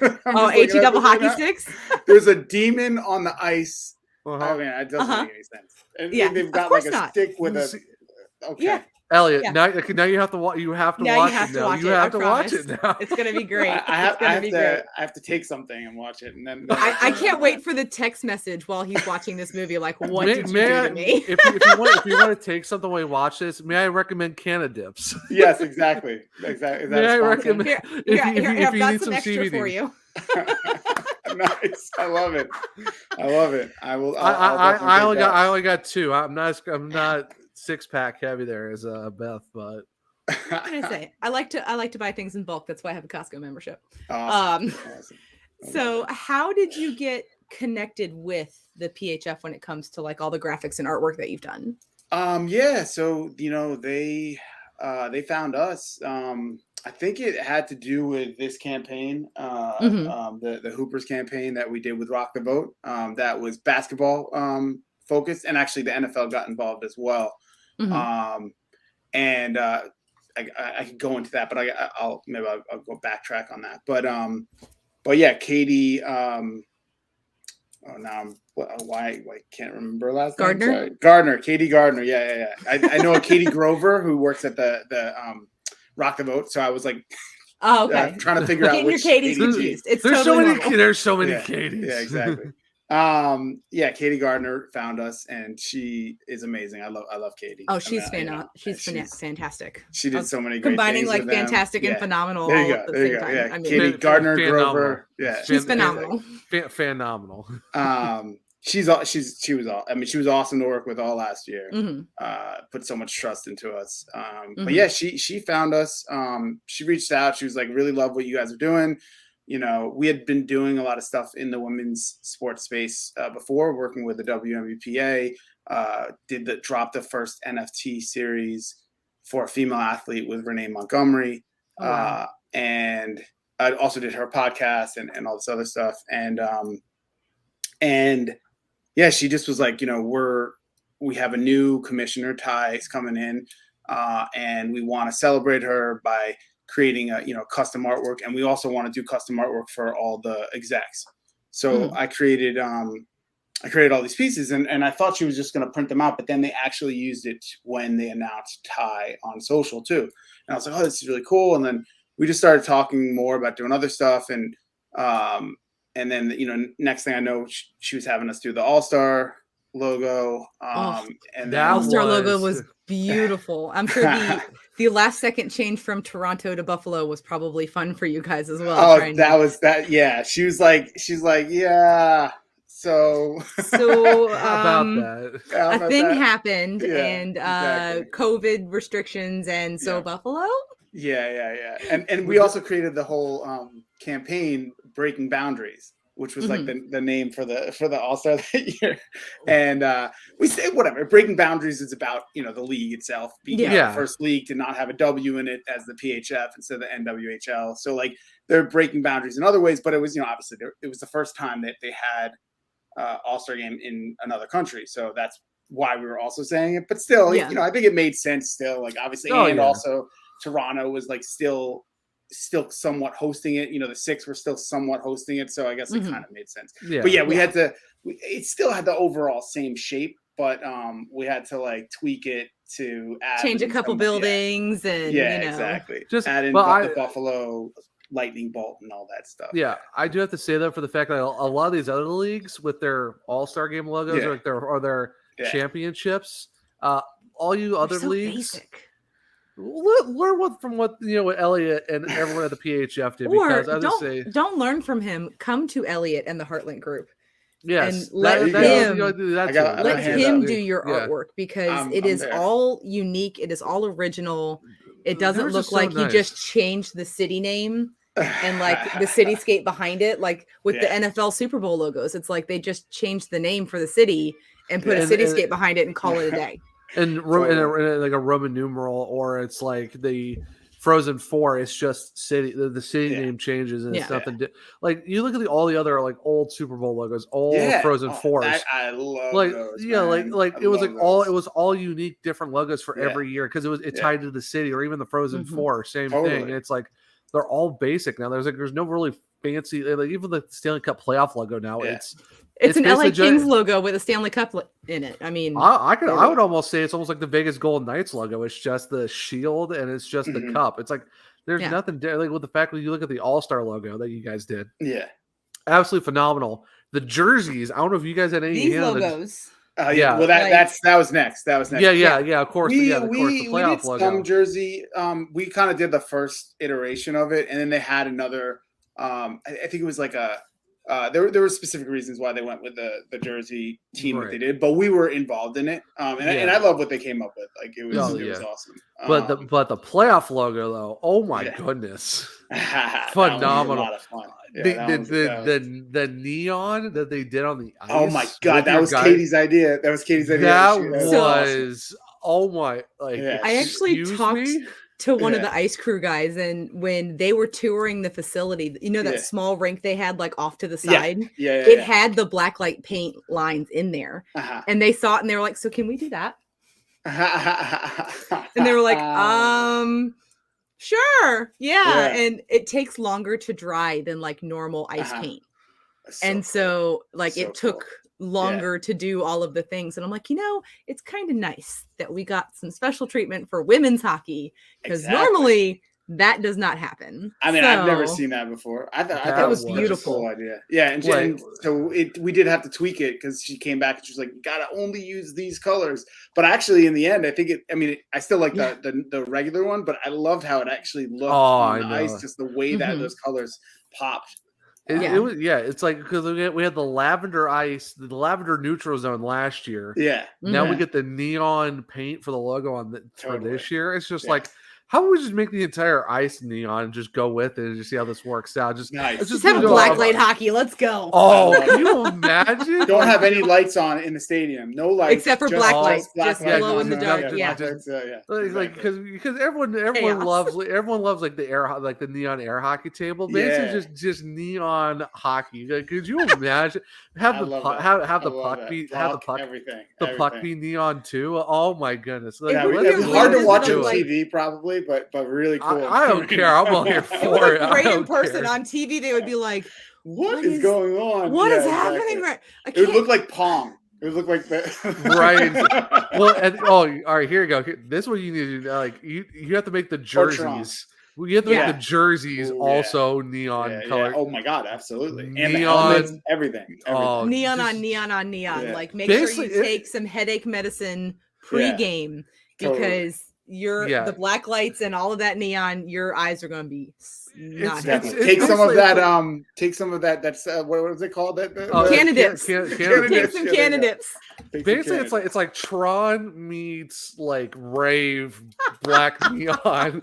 HE double hockey sticks? There's a demon on the ice. Uh-huh. I mean, it doesn't make any sense. And Yeah, they've got of course like a not. stick with a. Okay. Yeah. Elliot, Yeah. now you have to watch. You have to Now watch you have it to now. watch You it, I have to watch it promise. now. It's gonna be great. I have to take something and watch it, and then I can't wait for the text message while he's watching this movie. Like, what did you do to me? If you want to take something away, watch this. May I recommend Canada Dips? Yes, exactly. Exactly. May I recommend if I've you got need some some extra CBD for you. Nice. I love it. I will. I only got 2. I'm not 6-pack heavy there as Beth, but What can I say? I like to buy things in bulk. That's why I have a Costco membership. Awesome. So how did you get connected with the PHF when it comes to like all the graphics and artwork that you've done? Yeah. So they found us. I think it had to do with this campaign, the Hoopers campaign that we did with Rock the Vote. That was basketball focused, and actually the NFL got involved as well. And I could go into that, but I'll go backtrack on that. But yeah, Katie. Why can't remember her last name? Sorry. Gardner, Katie Gardner. Yeah. I know a Katie Grover who works at the Rock the Vote. So I was like, okay, trying to figure out which Katie's confused. There's so many Katies. Yeah, exactly. Katie Gardner found us, and she is amazing. I love Katie. Oh, she's fantastic. She did so many great combining things like with fantastic them. and phenomenal. There you all go. at the There you same go. time. Yeah, I mean, Katie Gardner Grover. Yeah, she's phenomenal. Phenomenal. She was awesome to work with all last year. Put so much trust into us. But yeah, she found us. She reached out. She was like, really love what you guys are doing. We had been doing a lot of stuff in the women's sports space before, working with the WNBPA. Dropped the first NFT series for a female athlete with Renee Montgomery. Oh, wow. And I also did her podcast and all this other stuff. And yeah, she just was like, we have a new commissioner, Ty, is coming in, and we want to celebrate her by creating a custom artwork, and we also want to do custom artwork for all the execs. So I created all these pieces, and I thought she was just going to print them out, but then they actually used it when they announced Ty on social too. And I was like, oh, this is really cool. And then we just started talking more about doing other stuff, and then next thing I know, she was having us do the All-Star logo. And the All-Star logo was beautiful. I'm sure the last second change from Toronto to Buffalo was probably fun for you guys as well. Oh, that. Yeah. She's like, yeah. So about that? A thing happened, Yeah, and exactly. COVID restrictions, and so Buffalo. Yeah. And we also created the whole campaign, Breaking Boundaries, which was like the name for the All-Star that year. And we say whatever. Breaking Boundaries is about the league itself being the first league to not have a W in it as the PHF instead of the NWHL. So like they're breaking boundaries in other ways, but it was obviously it was the first time that they had All-Star game in another country. So that's why we were also saying it. But still, I think it made sense still. Like obviously, also Toronto was like still somewhat hosting it. The Six were still somewhat hosting it, so I guess it kind of made sense. Yeah. But we had to. It still had the overall same shape, but we had to like tweak it to change a couple buildings and exactly. Just add in the Buffalo lightning bolt and all that stuff. Yeah, I do have to say though, for the fact that a lot of these other leagues with their All-Star game logos or their championships, all you other leagues. Basic. Learn from what what Elliot and everyone at the PHF did. Or don't learn from him. Come to Elliot and the Heartlent group. Yes, And let him do your artwork because it is all unique. It is all original. It doesn't look like he just changed the city name and like the cityscape behind it, like with the NFL Super Bowl logos. It's like they just changed the name for the city and put a cityscape behind it and call it a day. And like a Roman numeral, or it's like the Frozen 4. It's just city. The city name changes, and it's nothing. Like you look at all the other like old Super Bowl logos, all Frozen 4s. I love like those. Like it was like those. It was all unique, different logos for every year because it tied to the city, or even the Frozen 4, same thing. And it's like they're all basic now. There's no really fancy, like even the Stanley Cup playoff logo now. It's an LA Kings logo with a Stanley Cup in it. I mean, I would almost say it's almost like the Vegas Golden Knights logo. It's just the shield and it's just the cup. It's like there's nothing like with the fact that you look at the All-Star logo that you guys did. Yeah, absolutely phenomenal. The jerseys. I don't know if you guys had any logos. Well, that was next. That was next. Yeah. Of course. We the playoff did logo. Some jersey. We kind of did the first iteration of it, and then they had another. I think it was like a. There were specific reasons why they went with the jersey team that they did, but we were involved in it, and I love what they came up with. Like it was awesome. But the playoff logo though, oh my goodness, phenomenal! A lot of fun. The neon that they did on the ice. Oh my god, that was Katie's idea. That was oh my I actually talked to one of the ice crew guys, and when they were touring the facility, you know, that small rink they had like off to the side, it had the blacklight paint lines in there, and they saw it and they were like, so can we do that? And they were like, sure. And it takes longer to dry than like normal ice paint. So like it took longer to do all of the things, and I'm like, it's kind of nice that we got some special treatment for women's hockey because normally that does not happen. I mean, I've never seen that before. I thought it was beautiful. Cool idea. And so we did have to tweak it because she came back and she was like, you gotta only use these colors. But actually, in the end, I think I still like the regular one, but I loved how it actually looked on the ice, just the way that those colors popped. It was it's like because we had the lavender ice, the lavender neutral zone last year. Now we get the neon paint for the logo for this year. It's just like, how about we just make the entire ice neon and just go with it and just see how this works out? Just have a blacklight hockey. Let's go. Oh, can you imagine? Don't have any lights on in the stadium. No lights except for black lights. Just glow in the dark. Because everyone loves like the air, like the neon air hockey table. Basically, just neon hockey. Could you imagine have the puck be neon too? Oh my goodness! Like, it's hard to watch on TV probably. But really cool. I don't care. I'm all here for it. Great in person. On TV, they would be like, "What is going on? What is happening?" Right? It would look like Pong. It would look like that. Right. Well, all right. Here you go. This one you need to like. You have to make the jerseys. You have to make the jerseys also neon color. Oh my god, absolutely. And neon, the helmets, everything. Neon on neon on neon. Yeah. Like make sure you take some headache medicine pre-game because. The black lights and all of that neon, your eyes are going to be not happy. Take some of that. That's what was it called? Candidates. Take some candidates. Basically, it's like Tron meets like rave black neon.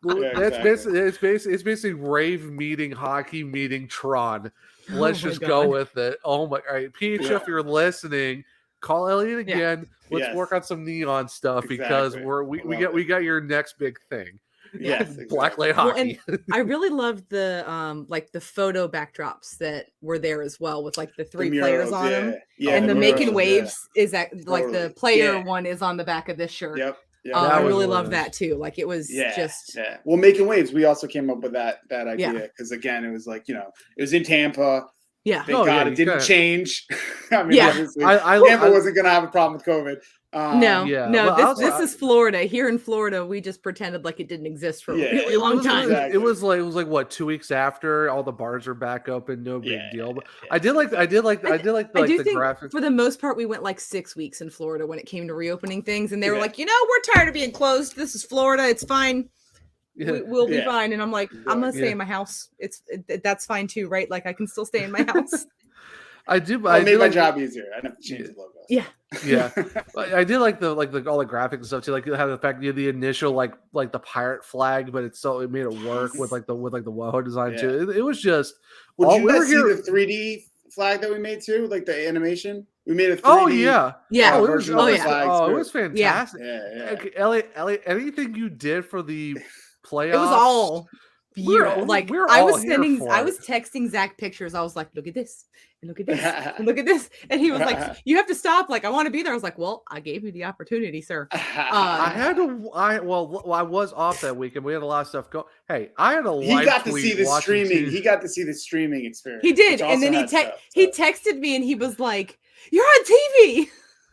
It's basically rave meeting hockey meeting Tron. Let's just go with it. Oh my! All right, PHF, if you're listening, call Elliot again. Let's work on some neon stuff because we got your next big thing. Yes, blacklight hockey. Well, and I really loved the like the photo backdrops that were there as well with like the three players on them. And the making waves is that like the player one is on the back of this shirt. Yep. I really loved that too. Like it was just Well, making waves, we also came up with that idea because again, it was like, it was in Tampa. Yeah. Thank God it didn't change. I mean, obviously, Tampa wasn't going to have a problem with COVID. This is Florida. Here in Florida, we just pretended like it didn't exist for a really long time. Exactly. It was like what 2 weeks after all the bars are back open, no big deal. But I did like the graphics. For the most part, we went like 6 weeks in Florida when it came to reopening things, and they were like, we're tired of being closed. This is Florida. It's fine. We'll be fine. And I'm like, I'm gonna stay in my house. That's fine too, right? Like I can still stay in my house. I do. Well, I it made do my like, job easier. I didn't have to change the logo. Yeah. Yeah, I did like the all the graphics and stuff too. Like how the fact you had the initial like the pirate flag, but it made it work with the WoW design too. It was just. Would you we were guys see here. the 3D flag that we made too? Like the animation, we made a 3D. Oh yeah, Yeah. version of the flags. it was fantastic. Yeah. Okay, Elliot, anything you did for the playoffs? It was all beautiful. I was texting Zach pictures. I was like, look at this, and look at this, and look at this. And he was like, you have to stop. Like, I want to be there. I was like, well, I gave you the opportunity, sir. I was off that weekend. We had a lot of stuff go. Hey, I had a live He got to tweet see the watching streaming. TV. He got to see the streaming experience. He did. And then he texted me and he was like, you're on TV.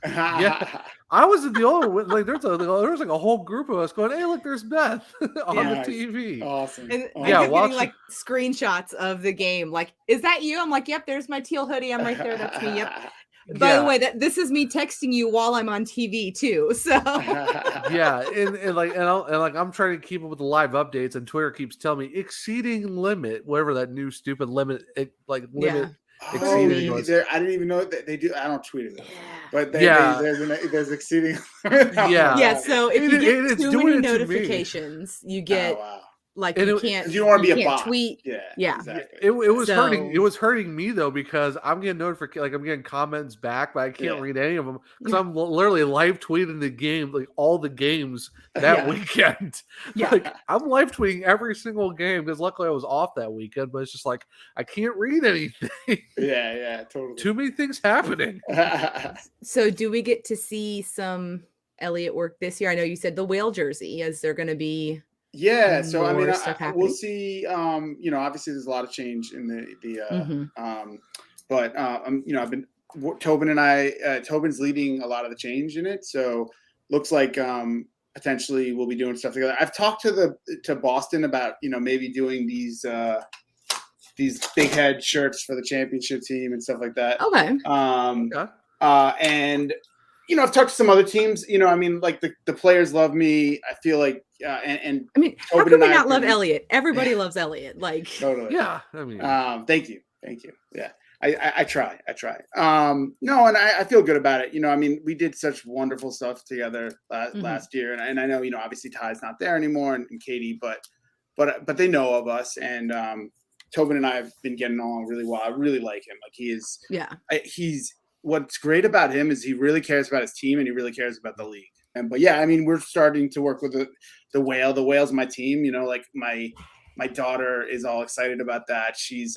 Yeah, I was the only one. Like, there's like a whole group of us going, "Hey, look, there's Beth on the TV." Awesome. And I kept getting like screenshots of the game. Like, is that you? I'm like, yep. There's my teal hoodie. I'm right there. That's me. Yep. By the way, this is me texting you while I'm on TV too. So yeah, and I'm trying to keep up with the live updates, and Twitter keeps telling me exceeding limit, whatever that new stupid limit limit. Exceeding I didn't even know that they do. I don't tweet it, but there's exceeding. Yeah. So if you get too many notifications, you get like you can't. You don't want to be a bot. Tweet. Yeah. Exactly. It was hurting. It was hurting me though because I'm getting notifications, like I'm getting comments back, but I can't read any of them because I'm literally live tweeting the game, like all the games that weekend. Yeah. Like I'm live tweeting every single game because luckily I was off that weekend, but it's just like I can't read anything. Yeah, totally. Too many things happening. So do we get to see some Elliot work this year? I know you said the whale jersey. Is there going to be? Yeah, so I mean, we'll see. Obviously, there's a lot of change in but I've been Tobin's leading a lot of the change in it, so looks like potentially we'll be doing stuff together. I've talked to Boston about maybe doing these big head shirts for the championship team and stuff like that. Okay. And I've talked to some other teams. Like the players love me. I feel like, and I mean, how could we not love Elliot? Everybody loves Elliot. Like, totally. Yeah. I mean, thank you. Yeah, I try. No, and I feel good about it. We did such wonderful stuff together last year, and I know, obviously Ty's not there anymore, and Katie, but they know of us, and Tobin and I have been getting along really well. I really like him. Like he's what's great about him is he really cares about his team and he really cares about the league. But we're starting to work with the Whale. The Whale's my team. Like my daughter is all excited about that. She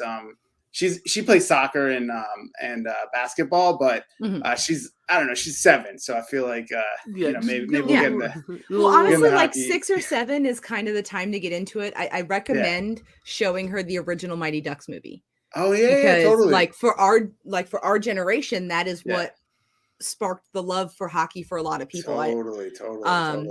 plays soccer and basketball, but she's 7, so I feel like maybe we'll get in the. Well, honestly, like 6 or 7 is kind of the time to get into it. I recommend showing her the original Mighty Ducks movie. Oh yeah, totally. Like for our generation, that is what sparked the love for hockey for a lot of people. Totally.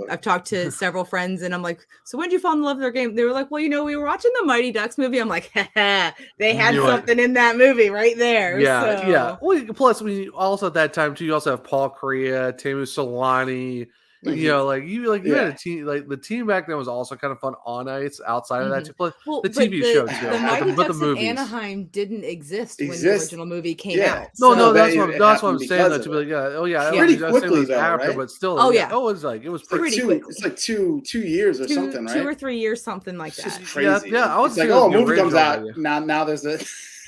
I've talked to several friends and I'm like, so when did you fall in love with their game? They were like, well, we were watching the Mighty Ducks movie. I'm like, they had something in that movie right there. Yeah. Well, plus we also at that time too, you also have Paul Correa, Teemu Solani. You had a team, like the team back then was also kind of fun on ice outside of that too. Plus the TV show too. The Mighty Ducks of Anaheim didn't exist when the original movie came out. No, that's what I'm saying. That to be like, pretty quickly though, after, right? But still, it was pretty quick. It's like 2 years or something, right? 2 or 3 years, something like that. It's just crazy. Yeah, I was like, a movie comes out now. There's a.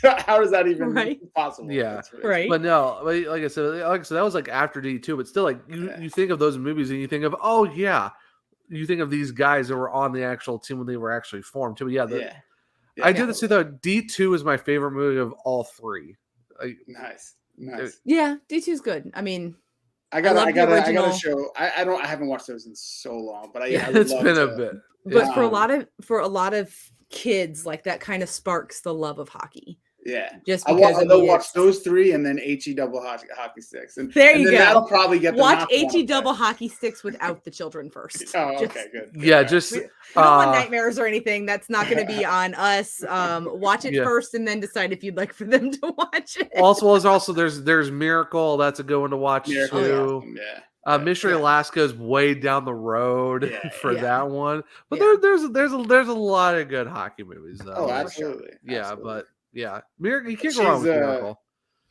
How is that even possible? Yeah, right. But no, like I said, that was like after D2. But still, like you think of those movies and you think of you think of these guys that were on the actual team when they were actually formed too. But I did say though D2 is my favorite movie of all 3. Nice. Yeah, D2 is good. I mean, I gotta show. I haven't watched those in so long, but it's been a bit. But for a lot of kids, like that kind of sparks the love of hockey. Yeah, just because I'll watch those 3 and then HE double hockey sticks. And there you go. That'll probably get watch HE double hockey sticks without the children first. Okay, good. Yeah, just we don't want nightmares or anything. That's not going to be on us. Watch it first and then decide if you'd like for them to watch it. Also there's Miracle. That's a good one to watch too. Yeah. Mystery Alaska is way down the road for that one, but there's a lot of good hockey movies though. Oh, absolutely. Yeah, but Miracle, you can't go wrong with Miracle.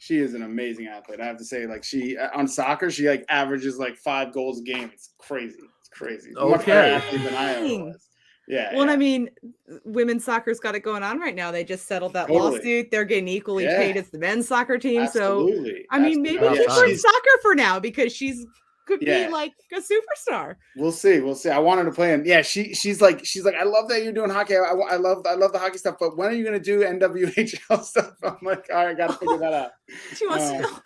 She is an amazing athlete. I have to say, like she on soccer, she like averages like 5 goals a game. It's crazy. It's crazy. Much better athlete than I ever was. Yeah. Well, yeah. I mean, women's soccer's got it going on right now. They just settled that Totally. lawsuit. They're getting equally paid as the men's soccer team. Absolutely. So, I mean, maybe keep her in soccer for now because she's could be like a superstar. We'll see. I want her to play. And yeah, she's like, I love that you're doing hockey. I love the hockey stuff. But when are you going to do NWHL stuff? I'm like, all right, I got to figure that out. She wants to know.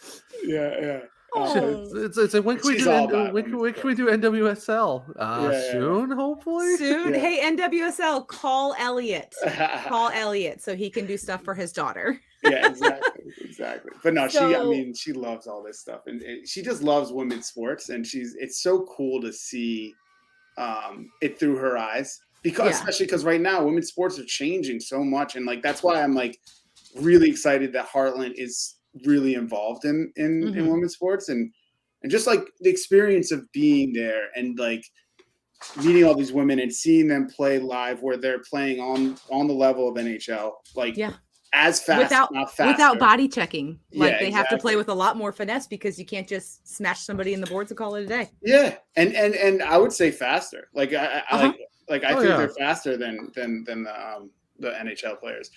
Yeah. It's like when can we do NWSL? Soon, hopefully. Soon. Hey, NWSL, call Elliot. Call Elliot so he can do stuff for his daughter. Yeah, exactly. But no, she loves all this stuff, and she just loves women's sports, and it's so cool to see it through her eyes, especially because right now women's sports are changing so much, and like that's why I'm like really excited that Heartland is really involved in women's sports, and just like the experience of being there and like meeting all these women and seeing them play live where they're playing on the level of NHL, like as fast, not faster. Without body checking. Like they have to play with a lot more finesse because you can't just smash somebody in the boards and call it a day. Yeah. And I would say faster. Like I think they're faster than the NHL players.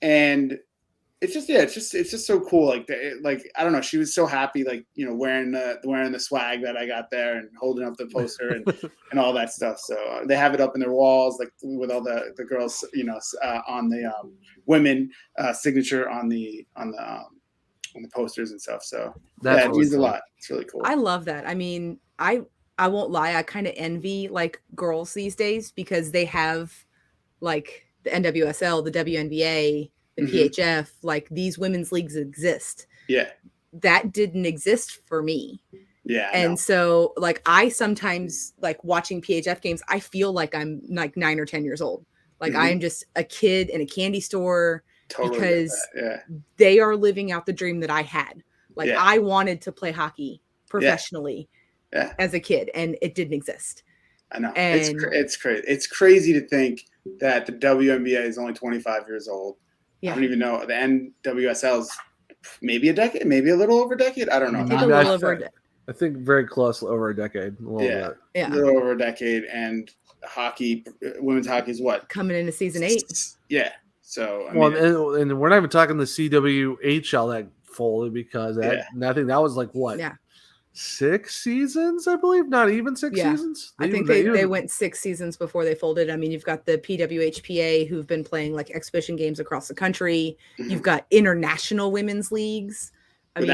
And it's just so cool. Like I don't know. She was so happy, like, you know, wearing the swag that I got there and holding up the poster and all that stuff. So they have it up in their walls, like with all the girls, you know, on the women signature on the posters and stuff. So it means a lot. It's really cool. I love that. I mean, I won't lie. I kind of envy like girls these days because they have like the NWSL, the WNBA, the PHF, like these women's leagues exist. Yeah. That didn't exist for me. Yeah. And so like I sometimes like watching PHF games, I feel like I'm like 9 or 10 years old. Like I'm just a kid in a candy store because they are living out the dream that I had. Like I wanted to play hockey professionally as a kid and it didn't exist. I know. And it's crazy. It's crazy to think that the WNBA is only 25 years old. Yeah. I don't even know. The NWSL is maybe a decade, maybe a little over a decade. I don't know. I think very close, over a decade. A little over a decade. And hockey, women's hockey is what? Coming into season 8. Yeah. So, and we're not even talking the CWHL that fully because I think that was like what? Yeah. 6 seasons, I believe. Not even 6 seasons. I think they went 6 seasons before they folded. I mean, you've got the PWHPA who've been playing like exhibition games across the country. You've got international women's leagues. So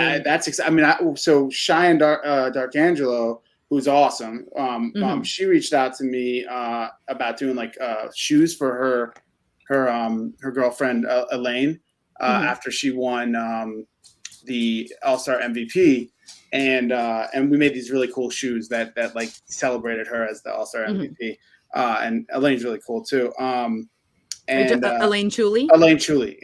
Cheyenne Darkangelo, who's awesome. She reached out to me about doing like shoes for her girlfriend Elaine after she won the All-Star MVP. And we made these really cool shoes that like celebrated her as the All-Star MVP. And Elaine's really cool too. Elaine Chuli? Elaine Chuli.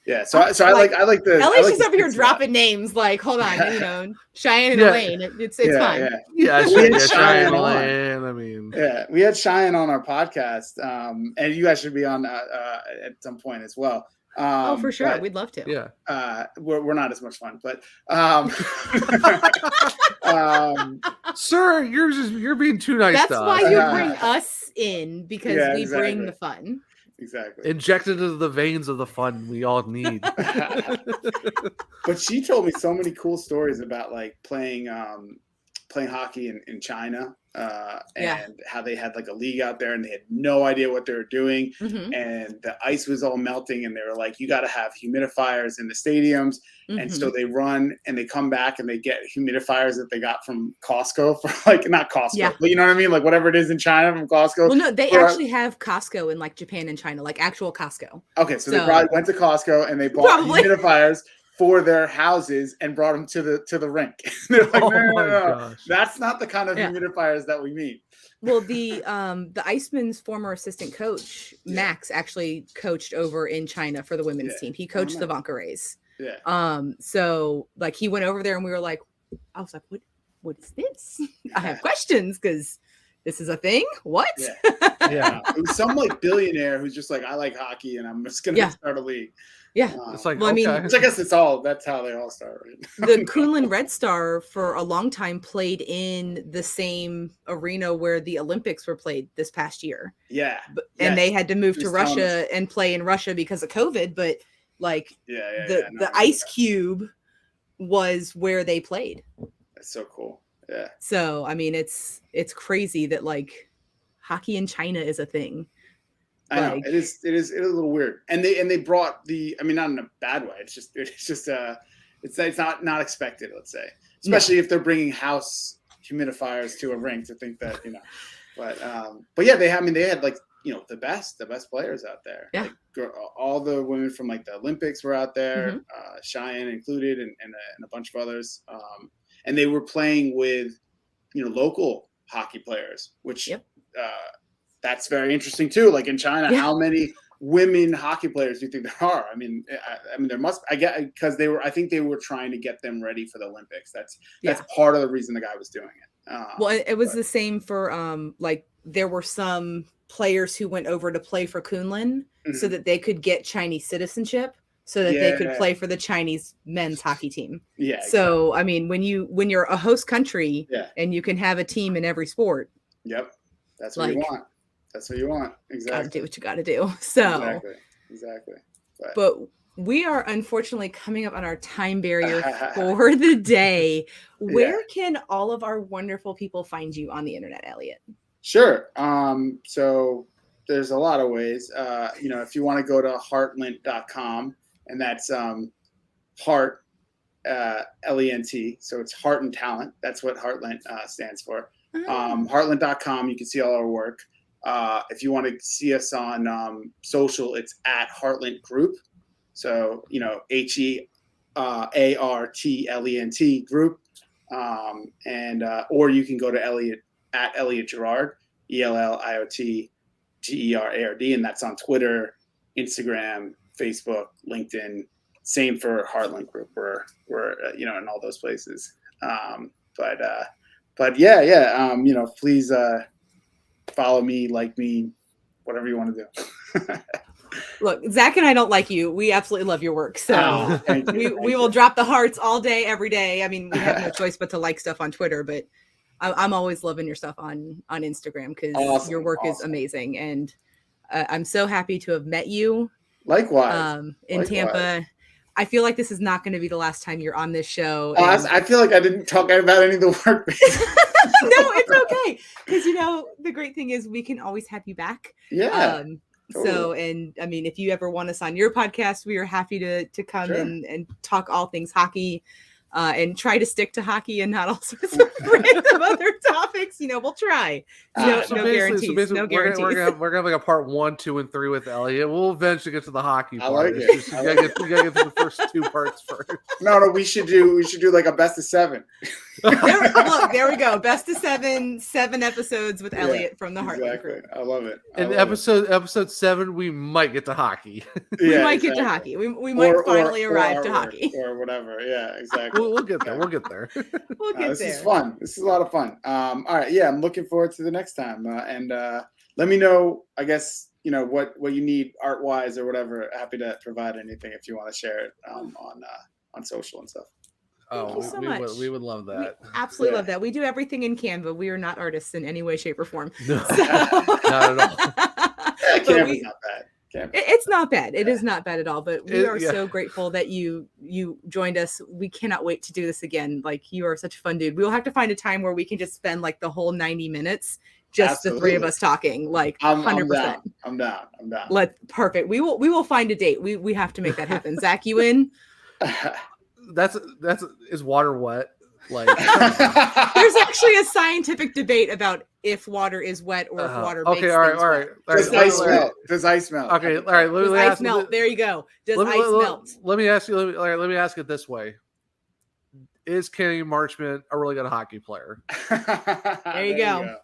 Yeah. So I like the. Ellie's just over here dropping names. Like, hold on, you know, Cheyenne and Elaine. It's fine. Yeah, we had Cheyenne and Elaine. I mean, we had Cheyenne on our podcast, and you guys should be on at some point as well. For sure. But, we'd love to. Yeah. We're not as much fun, but sir, you're being too nice. That's why you bring us in because we bring the fun. Exactly. Injected into the veins of the fun we all need. But she told me so many cool stories about like playing hockey in China. And how they had like a league out there and they had no idea what they were doing. And the ice was all melting and they were like, you got to have humidifiers in the stadiums. And so they run and they come back and they get humidifiers that they got from Costco for like, not Costco, but you know what I mean? Like whatever it is in China from Costco. Well, no, they actually have Costco in like Japan and China, like actual Costco. Okay. So they probably went to Costco and they bought humidifiers for their houses and brought them to the rink. They're like, no. That's not the kind of humidifiers that we mean. Well, the Iceman's former assistant coach, Max, actually coached over in China for the women's team. He coached the Vancares. Yeah. So like he went over there and we were like, I was like, what is this? I have questions because this is a thing. What? Yeah. It was some like billionaire who's just like, I like hockey and I'm just gonna start a league. Yeah. It's like, well, okay. I mean, which I guess that's how they all start, right? The Kunlun Red Star for a long time played in the same arena where the Olympics were played this past year. Yeah. And they had to move to Russia and play in Russia because of COVID. But like the Ice Cube was where they played. That's so cool. Yeah. So, I mean, it's crazy that like hockey in China is a thing. I know it is a little weird, and they brought I mean, not in a bad way. It's just it's not expected. Let's say, especially if they're bringing house humidifiers to a rink to think that but yeah, they had like the best players out there. Yeah, like, all the women from like the Olympics were out there, Cheyenne included, and a bunch of others. And they were playing with local hockey players, which. That's very interesting too. Like in China, how many women hockey players do you think there are? I mean, there must. I get because I think they were trying to get them ready for the Olympics. That's part of the reason the guy was doing it. Well, it was the same for like there were some players who went over to play for Kunlun so that they could get Chinese citizenship, so that they could play for the Chinese men's hockey team. Yeah. So I mean, when you're a host country and you can have a team in every sport. Yep, that's what you want. That's what you want. Exactly. Gotta do what you gotta do. So exactly. But we are unfortunately coming up on our time barrier for the day. Where can all of our wonderful people find you on the internet, Elliot? Sure. So there's a lot of ways. If you want to go to heartlent.com, and that's heart LENT. So it's heart and talent. That's what Heartlent stands for. Heartlent.com, you can see all our work. If you want to see us on social, it's at Heartlent Group. So, HEARTLENT Group. Or you can go to Elliot Gerard, ELLIOTGERARD, and that's on Twitter, Instagram, Facebook, LinkedIn. Same for Heartlent Group. We're in all those places. Please follow me, like me, whatever you want to do. Look, Zach and I don't like you. We absolutely love your work. So we will drop the hearts all day, every day. I mean, we have no choice but to like stuff on Twitter, but I'm always loving your stuff on Instagram because your work is amazing. And I'm so happy to have met you. Likewise. In Tampa. I feel like this is not going to be the last time you're on this show. I feel like I didn't talk about any of the work. No, it's okay. Because, the great thing is we can always have you back. Yeah. Totally. So, and I mean, if you ever want us on your podcast, we are happy to come and talk all things hockey and try to stick to hockey and not all sorts of random other topics. We'll try. No guarantees. No guarantees. We're gonna have like a part 1, 2, and 3 with Elliot. We'll eventually get to the hockey part. I like it. You gotta get through the first 2 parts first. No, we should do like a best of 7. There we go. Best of 7 episodes with Elliot from the Heartlent Group. I love it. Episode 7, we might get to hockey. We might get to hockey. We might finally arrive to hockey or whatever. Yeah, exactly. We'll get there. We'll get there. This is fun. This is a lot of fun. All right. Yeah, I'm looking forward to the next time. And let me know, I guess, what you need art wise or whatever. Happy to provide anything if you want to share it on social and stuff. Thank you so much. We would love that. We absolutely love that. We do everything in Canva. We are not artists in any way, shape, or form. No, not at all. Canva's not bad. It's not bad. It is not bad at all. But we are so grateful that you joined us. We cannot wait to do this again. Like, you are such a fun dude. We'll have to find a time where we can just spend like the whole 90 minutes just the 3 of us talking. Like 100%. I'm down. Perfect. We will find a date. We have to make that happen. Zach, you in? That's is water wet? Like there's actually a scientific debate about if water is wet or if water makes things all right. Does ice melt? Okay, all right. Does ice melt? There you go. Does ice melt? Let me ask you. Let me ask it this way: is Kenny Marchment a really good hockey player? There you go.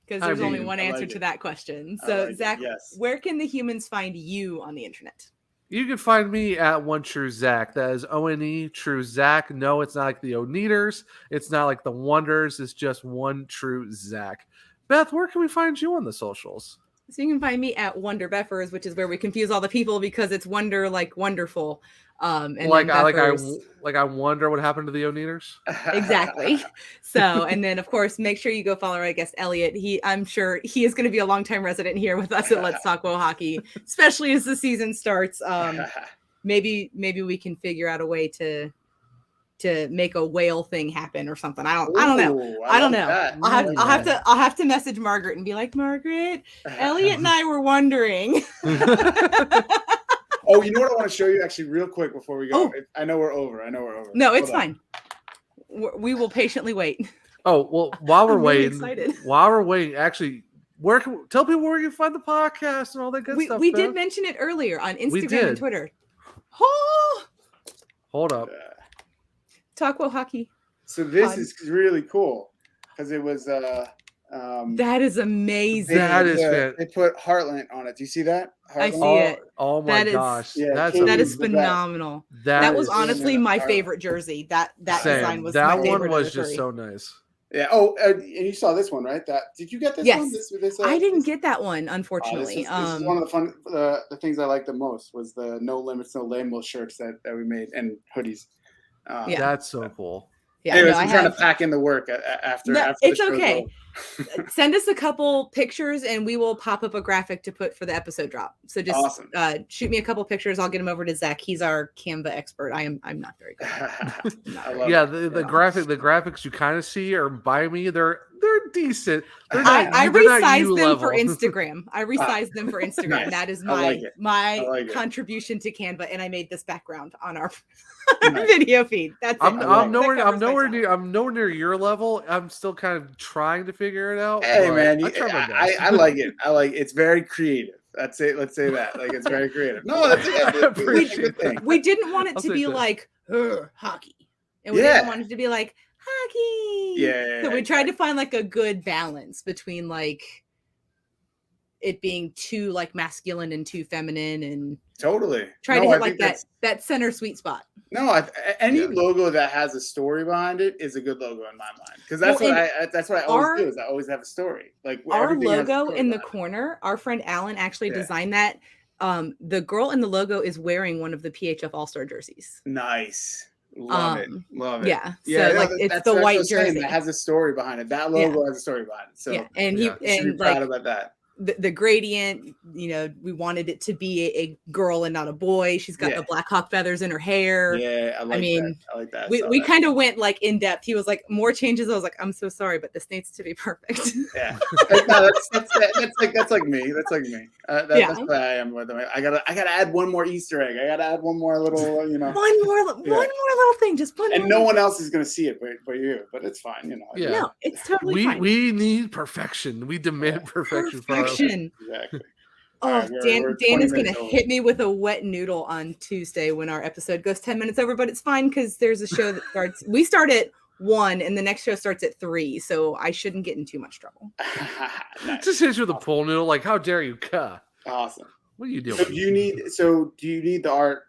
Because there's only one answer to that question. So, Zach, where can the humans find you on the internet? You can find me at One True Zach. That is ONE True Zach. No, it's not like the Oneaters. It's not like the Wonders. It's just One True Zach. Beth, where can we find you on the socials? So you can find me at Wonder Beffers, which is where we confuse all the people because it's wonder like wonderful. And I wonder what happened to the O'Neaters. Exactly. So, and then of course, make sure you go follow our guest Elliot. I'm sure he is going to be a longtime resident here with us at Let's Talk Wo Hockey, especially as the season starts. Maybe we can figure out a way to make a whale thing happen or something. I don't know. I don't know. I'll have to message Margaret and be like, Margaret, Elliot and I were wondering. Oh, you know what I want to show you actually real quick before we go? I know we're over. No, it's fine. We will patiently wait. Oh, well, while we're waiting, actually, tell people where you can find the podcast and all that good stuff. We did mention it earlier on Instagram and Twitter. Oh! Hold up. Talk Wo Hockey. So this is really cool because it was that is amazing. They put Heartlent on it. Do you see that? Heartlent? I see it. Oh my gosh. That is phenomenal. That was honestly my favorite jersey. That design was my favorite. That one was just so nice. Yeah. Oh, and you saw this one, right? Did you get this one? Yes. I didn't get that one, unfortunately. This is one of the things I liked the most was the No Limits, No Label shirts that we made and hoodies. That's so cool. Yeah, anyways, I'm trying to pack in the work after. It's okay. Send us a couple pictures and we will pop up a graphic to put for the episode drop. So just shoot me a couple pictures. I'll get them over to Zach. He's our Canva expert. I'm not very good. The graphics you kind of see are by me. They're decent. I resize them for Instagram. I resize them for Instagram. Nice. That is my contribution to Canva, and I made this background on our video feed. That's I'm nowhere near your level. I'm still kind of trying to figure it out. Hey man, I like it. It's very creative. That's it. Let's say that. Like it's very creative. No, that's a good thing. We didn't want it to be like hockey, and we didn't want it to be like hockey. Yeah. So we tried to find like a good balance between like it being too like masculine and too feminine, and totally try to hit like that center sweet spot. No, any logo that has a story behind it is a good logo in my mind, because that's what I always do. Is I always have a story. Like our logo in the corner, our friend Alan actually designed that. The girl in the logo is wearing one of the PHF All-Star jerseys. Nice. Love it. Yeah. So it's the white jersey that has a story behind it. That logo has a story behind it. So and he and proud about that. The gradient, we wanted it to be a girl and not a boy. She's got the Black Hawk feathers in her hair. Yeah, I like that. We kind of went like in depth. He was like, more changes. I was like, I'm so sorry, but this needs to be perfect. Yeah, no, that's like me. That's like me. That's what I am with them. I gotta add one more Easter egg. I gotta add one more little, one more little thing. Just one. And no one else is gonna see it but you. But it's fine, Yeah, no, it's totally fine. We need perfection. We demand perfection. Exactly. Oh, Dan is going to hit me with a wet noodle on Tuesday when our episode goes 10 minutes over, but it's fine because there's a show that starts. We start at 1 and the next show starts at 3, so I shouldn't get in too much trouble. Nice. Just hit you with a pool noodle, like how dare you, cuh. Awesome. What are you doing? So do you need the art?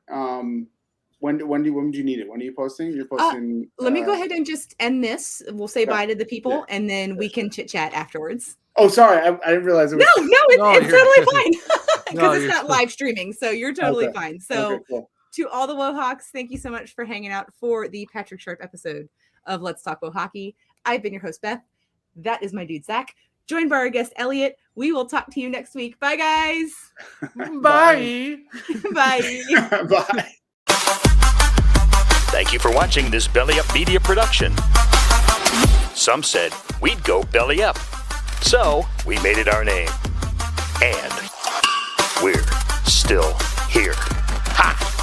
When do you need it? When are you posting? You're posting. Let me go ahead and just end this. We'll say bye to the people, and then we can chit chat afterwards. Oh, sorry, I didn't realize it was. No, it's totally fine because it's not live streaming, so you're totally fine. So, cool. To all the Wohawks, thank you so much for hanging out for the Patrick Sharp episode of Let's Talk Wo Hockey. I've been your host, Beth. That is my dude, Zach. Joined by our guest, Elliot. We will talk to you next week. Bye, guys. Bye. Bye. Bye. Thank you for watching this Belly Up Media production. Some said we'd go belly up, so we made it our name. And we're still here. Ha!